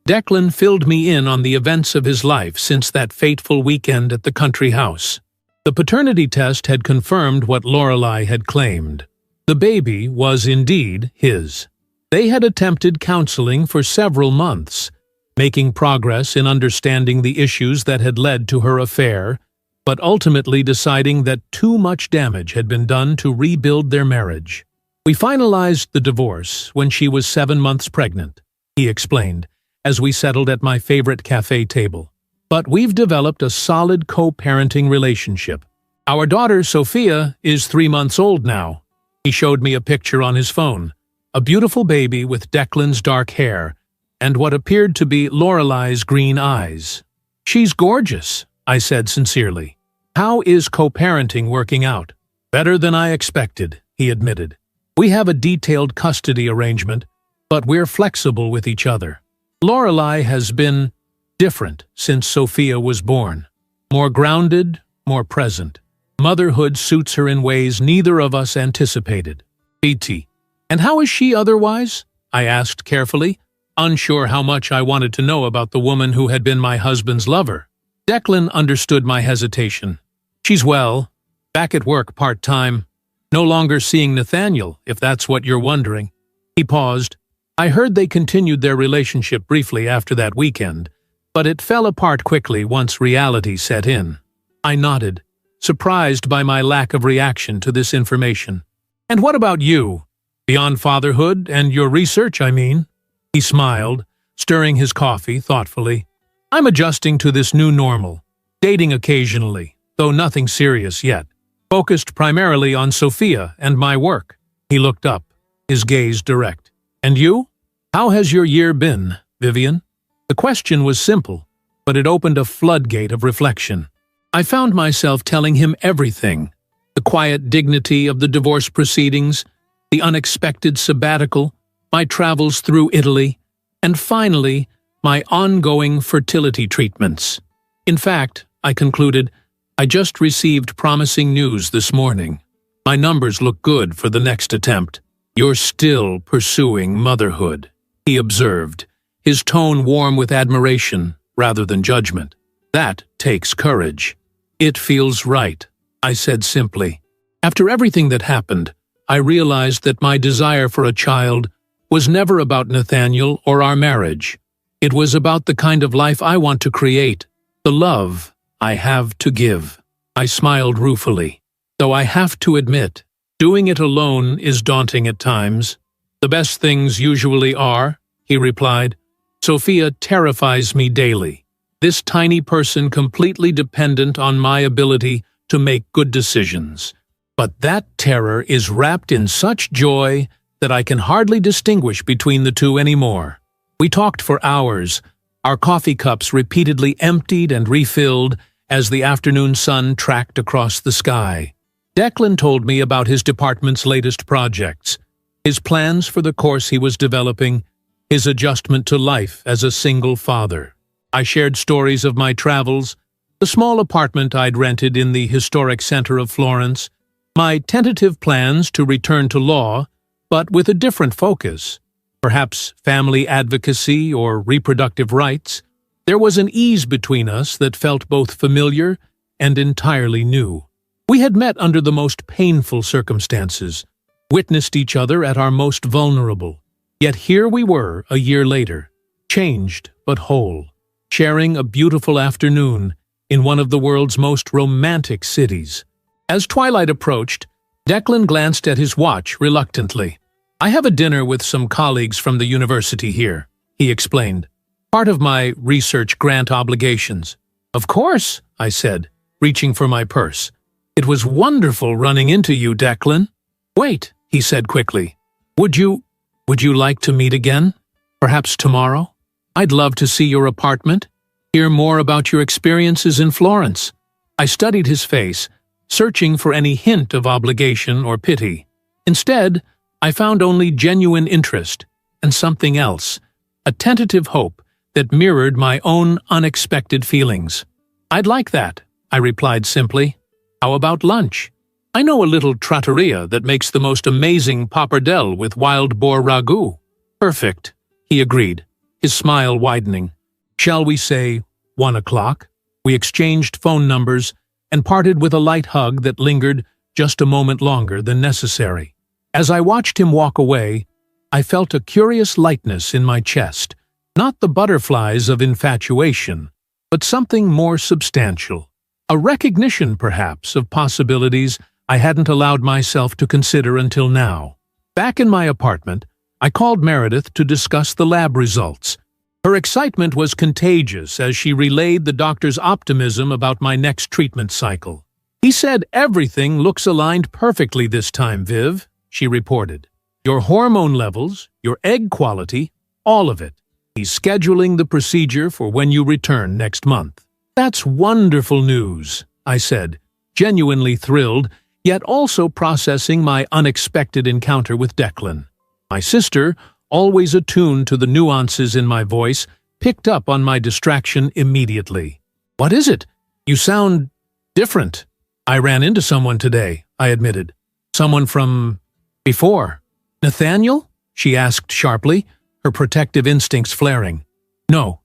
Declan filled me in on the events of his life since that fateful weekend at the country house. The paternity test had confirmed what Lorelei had claimed. The baby was indeed his. They had attempted counseling for several months, making progress in understanding the issues that had led to her affair, but ultimately deciding that too much damage had been done to rebuild their marriage. "We finalized the divorce when she was 7 months pregnant," he explained, as we settled at my favorite cafe table. "But we've developed a solid co-parenting relationship. Our daughter, Sophia, is 3 months old now." He showed me a picture on his phone, a beautiful baby with Declan's dark hair and what appeared to be Lorelei's green eyes. "She's gorgeous," I said sincerely. "How is co-parenting working out?" "Better than I expected," he admitted. "We have a detailed custody arrangement, but we're flexible with each other. Lorelei has been different since Sophia was born. More grounded, more present. Motherhood suits her in ways neither of us anticipated." "BT. And how is she otherwise?" I asked carefully, unsure how much I wanted to know about the woman who had been my husband's lover. Declan understood my hesitation. "She's well, back at work part-time. No longer seeing Nathaniel, if that's what you're wondering." He paused. I heard they continued their relationship briefly after that weekend, but it fell apart quickly once reality set in. I nodded, surprised by my lack of reaction to this information. "And what about you? Beyond fatherhood and your research, I mean?" He smiled, stirring his coffee thoughtfully. "I'm adjusting to this new normal, dating occasionally, though nothing serious yet. Focused primarily on Sophia and my work." He looked up, his gaze direct. "And you? How has your year been, Vivian?" The question was simple, but it opened a floodgate of reflection. I found myself telling him everything: the quiet dignity of the divorce proceedings, the unexpected sabbatical, my travels through Italy, and finally, my ongoing fertility treatments. "In fact," I concluded, "I just received promising news this morning. My numbers look good for the next attempt." "You're still pursuing motherhood," he observed, his tone warm with admiration rather than judgment. "That takes courage." "It feels right," I said simply. After everything that happened, I realized that my desire for a child was never about Nathaniel or our marriage. It was about the kind of life I want to create, the love I have to give. I smiled ruefully, though I have to admit, doing it alone is daunting at times. The best things usually are, he replied. Sophia terrifies me daily. This tiny person completely dependent on my ability to make good decisions. But that terror is wrapped in such joy that I can hardly distinguish between the two anymore. We talked for hours, our coffee cups repeatedly emptied and refilled as the afternoon sun tracked across the sky. Declan told me about his department's latest projects, his plans for the course he was developing, his adjustment to life as a single father. I shared stories of my travels, the small apartment I'd rented in the historic center of Florence, my tentative plans to return to law, but with a different focus, perhaps family advocacy or reproductive rights. There was an ease between us that felt both familiar and entirely new. We had met under the most painful circumstances, witnessed each other at our most vulnerable. Yet here we were, a year later, changed but whole, sharing a beautiful afternoon in one of the world's most romantic cities. As twilight approached, Declan glanced at his watch reluctantly. "I have a dinner with some colleagues from the university here," he explained. "Part of my research grant obligations." "Of course," I said, reaching for my purse. "It was wonderful running into you, Declan." "Wait," he said quickly. Would you like to meet again? Perhaps tomorrow? I'd love to see your apartment, hear more about your experiences in Florence." I studied his face, searching for any hint of obligation or pity. Instead, I found only genuine interest and something else, a tentative hope that mirrored my own unexpected feelings. "I'd like that," I replied simply. "How about lunch? I know a little trattoria that makes the most amazing pappardelle with wild boar ragout." "Perfect," he agreed, his smile widening. "Shall we say 1 o'clock?" We exchanged phone numbers and parted with a light hug that lingered just a moment longer than necessary. As I watched him walk away, I felt a curious lightness in my chest, not the butterflies of infatuation, but something more substantial, a recognition, perhaps, of possibilities I hadn't allowed myself to consider until now. Back in my apartment, I called Meredith to discuss the lab results. Her excitement was contagious as she relayed the doctor's optimism about my next treatment cycle. "He said everything looks aligned perfectly this time, Viv," she reported. "Your hormone levels, your egg quality, all of it. He's scheduling the procedure for when you return next month." "That's wonderful news," I said, genuinely thrilled, yet also processing my unexpected encounter with Declan. My sister, always attuned to the nuances in my voice, picked up on my distraction immediately. "What is it? You sound different." "I ran into someone today," I admitted. "Someone from before." "Nathaniel?" she asked sharply, her protective instincts flaring. No,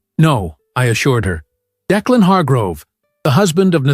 I assured her. "Declan Hargrove, the husband of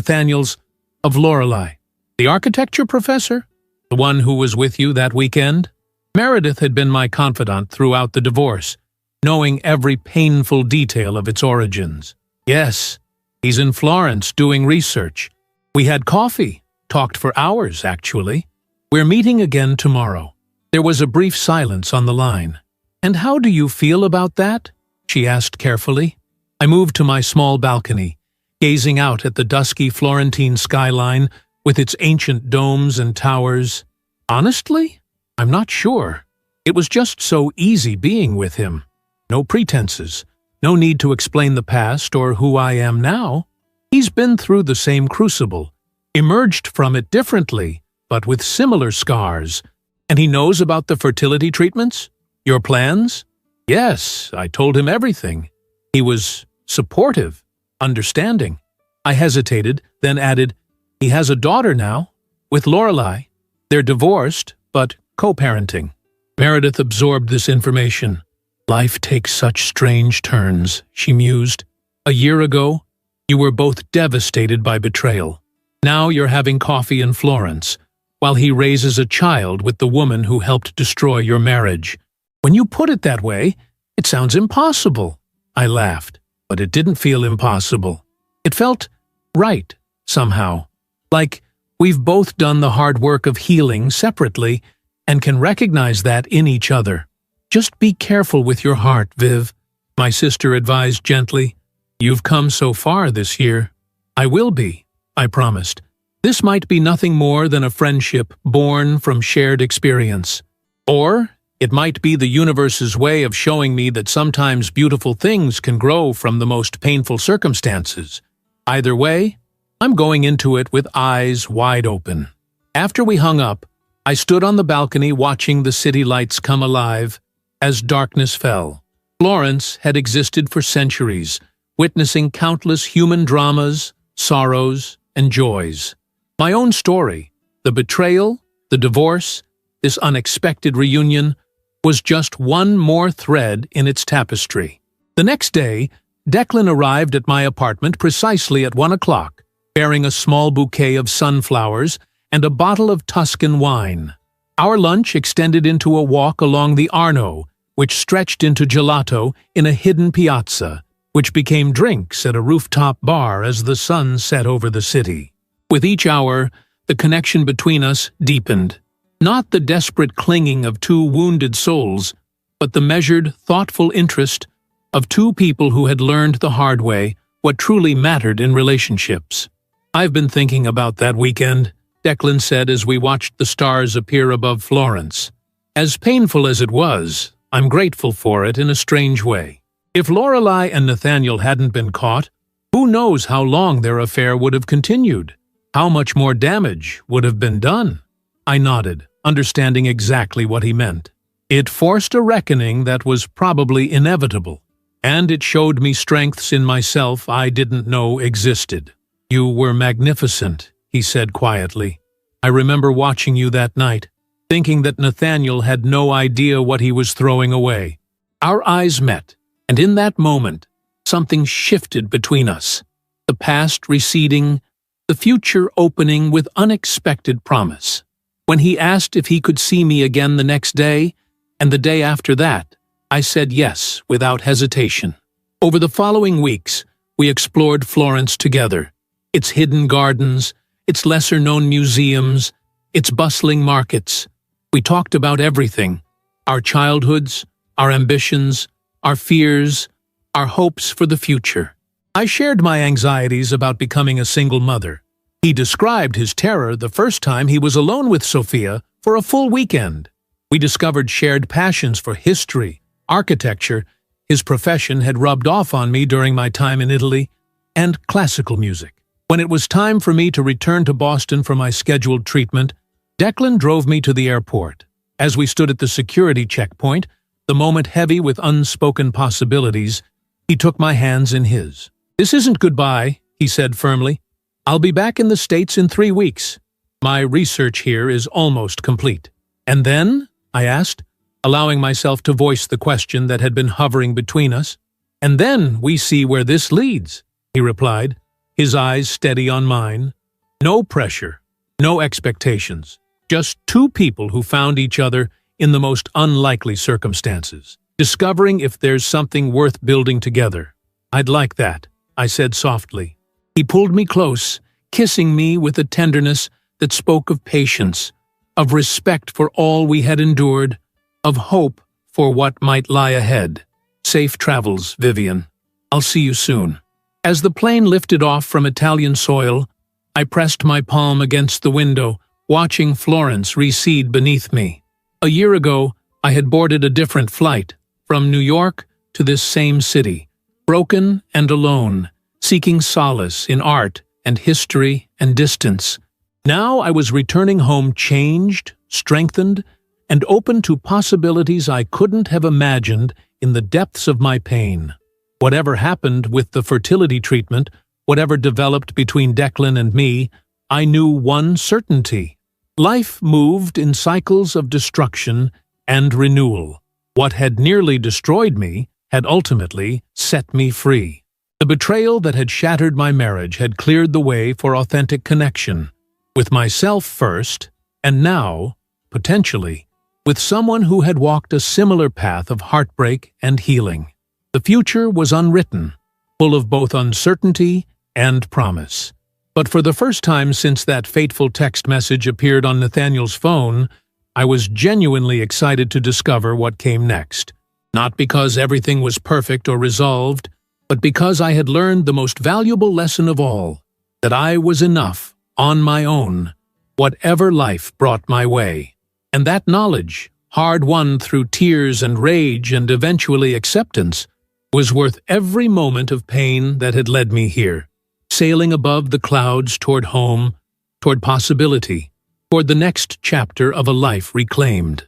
of Lorelei. The architecture professor? The one who was with you that weekend?" Meredith had been my confidant throughout the divorce, knowing every painful detail of its origins. "Yes, he's in Florence doing research. We had coffee, talked for hours, actually. We're meeting again tomorrow." There was a brief silence on the line. "And how do you feel about that?" she asked carefully. I moved to my small balcony, gazing out at the dusky Florentine skyline with its ancient domes and towers. Honestly, I'm not sure. It was just so easy being with him. No pretenses, no need to explain the past or who I am now. He's been through the same crucible, emerged from it differently, but with similar scars. And he knows about the fertility treatments? Your plans? Yes, I told him everything. He was supportive, understanding. I hesitated, then added, "He has a daughter now, with Lorelei. They're divorced, but co-parenting." Meredith absorbed this information. "Life takes such strange turns," she mused. "A year ago, you were both devastated by betrayal. Now you're having coffee in Florence, while he raises a child with the woman who helped destroy your marriage. When you put it that way, it sounds impossible." I laughed, but it didn't feel impossible. It felt right, somehow. Like we've both done the hard work of healing separately and can recognize that in each other. Just be careful with your heart, Viv, my sister advised gently. You've come so far this year. I will be, I promised. This might be nothing more than a friendship born from shared experience. Or it might be the universe's way of showing me that sometimes beautiful things can grow from the most painful circumstances. Either way, I'm going into it with eyes wide open. After we hung up, I stood on the balcony watching the city lights come alive as darkness fell. Florence had existed for centuries, witnessing countless human dramas, sorrows, and joys. My own story, the betrayal, the divorce, this unexpected reunion, was just one more thread in its tapestry. The next day, Declan arrived at my apartment precisely at 1 o'clock, bearing a small bouquet of sunflowers and a bottle of Tuscan wine. Our lunch extended into a walk along the Arno, which stretched into gelato in a hidden piazza, which became drinks at a rooftop bar as the sun set over the city. With each hour, the connection between us deepened. Not the desperate clinging of two wounded souls, but the measured, thoughtful interest of two people who had learned the hard way what truly mattered in relationships. I've been thinking about that weekend, Declan said as we watched the stars appear above Florence. As painful as it was, I'm grateful for it in a strange way. If Lorelei and Nathaniel hadn't been caught, who knows how long their affair would have continued? How much more damage would have been done? I nodded, understanding exactly what he meant. It forced a reckoning that was probably inevitable, and it showed me strengths in myself I didn't know existed. You were magnificent, he said quietly. I remember watching you that night, thinking that Nathaniel had no idea what he was throwing away. Our eyes met, and in that moment, something shifted between us. The past receding, the future opening with unexpected promise. When he asked if he could see me again the next day, and the day after that, I said yes without hesitation. Over the following weeks, we explored Florence together. Its hidden gardens, its lesser-known museums, its bustling markets. We talked about everything. Our childhoods, our ambitions, our fears, our hopes for the future. I shared my anxieties about becoming a single mother. He described his terror the first time he was alone with Sophia for a full weekend. We discovered shared passions for history, architecture, his profession had rubbed off on me during my time in Italy, and classical music. When it was time for me to return to Boston for my scheduled treatment, Declan drove me to the airport. As we stood at the security checkpoint, the moment heavy with unspoken possibilities, he took my hands in his. "This isn't goodbye," he said firmly. "I'll be back in the States in 3 weeks. My research here is almost complete." "And then?" I asked, allowing myself to voice the question that had been hovering between us. "And then we see where this leads," he replied, his eyes steady on mine. No pressure, no expectations, just two people who found each other in the most unlikely circumstances, discovering if there's something worth building together. "I'd like that," I said softly. He pulled me close, kissing me with a tenderness that spoke of patience, of respect for all we had endured, of hope for what might lie ahead. "Safe travels, Vivian. I'll see you soon." As the plane lifted off from Italian soil, I pressed my palm against the window, watching Florence recede beneath me. A year ago, I had boarded a different flight, from New York to this same city, broken and alone, seeking solace in art and history and distance. Now I was returning home changed, strengthened, and open to possibilities I couldn't have imagined in the depths of my pain. Whatever happened with the fertility treatment, whatever developed between Declan and me, I knew one certainty. Life moved in cycles of destruction and renewal. What had nearly destroyed me had ultimately set me free. The betrayal that had shattered my marriage had cleared the way for authentic connection, with myself first, and now, potentially, with someone who had walked a similar path of heartbreak and healing. The future was unwritten, full of both uncertainty and promise. But for the first time since that fateful text message appeared on Nathaniel's phone, I was genuinely excited to discover what came next. Not because everything was perfect or resolved, but because I had learned the most valuable lesson of all, that I was enough, on my own, whatever life brought my way. And that knowledge, hard-won through tears and rage and eventually acceptance, was worth every moment of pain that had led me here, sailing above the clouds toward home, toward possibility, toward the next chapter of a life reclaimed.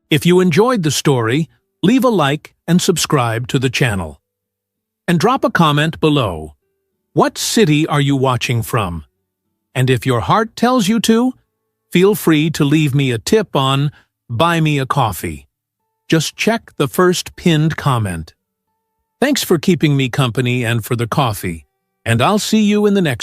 If you enjoyed the story, leave a like and subscribe to the channel. And drop a comment below. What city are you watching from? And if your heart tells you to, feel free to leave me a tip on Buy Me a Coffee. Just check the first pinned comment. Thanks for keeping me company and for the coffee, and I'll see you in the next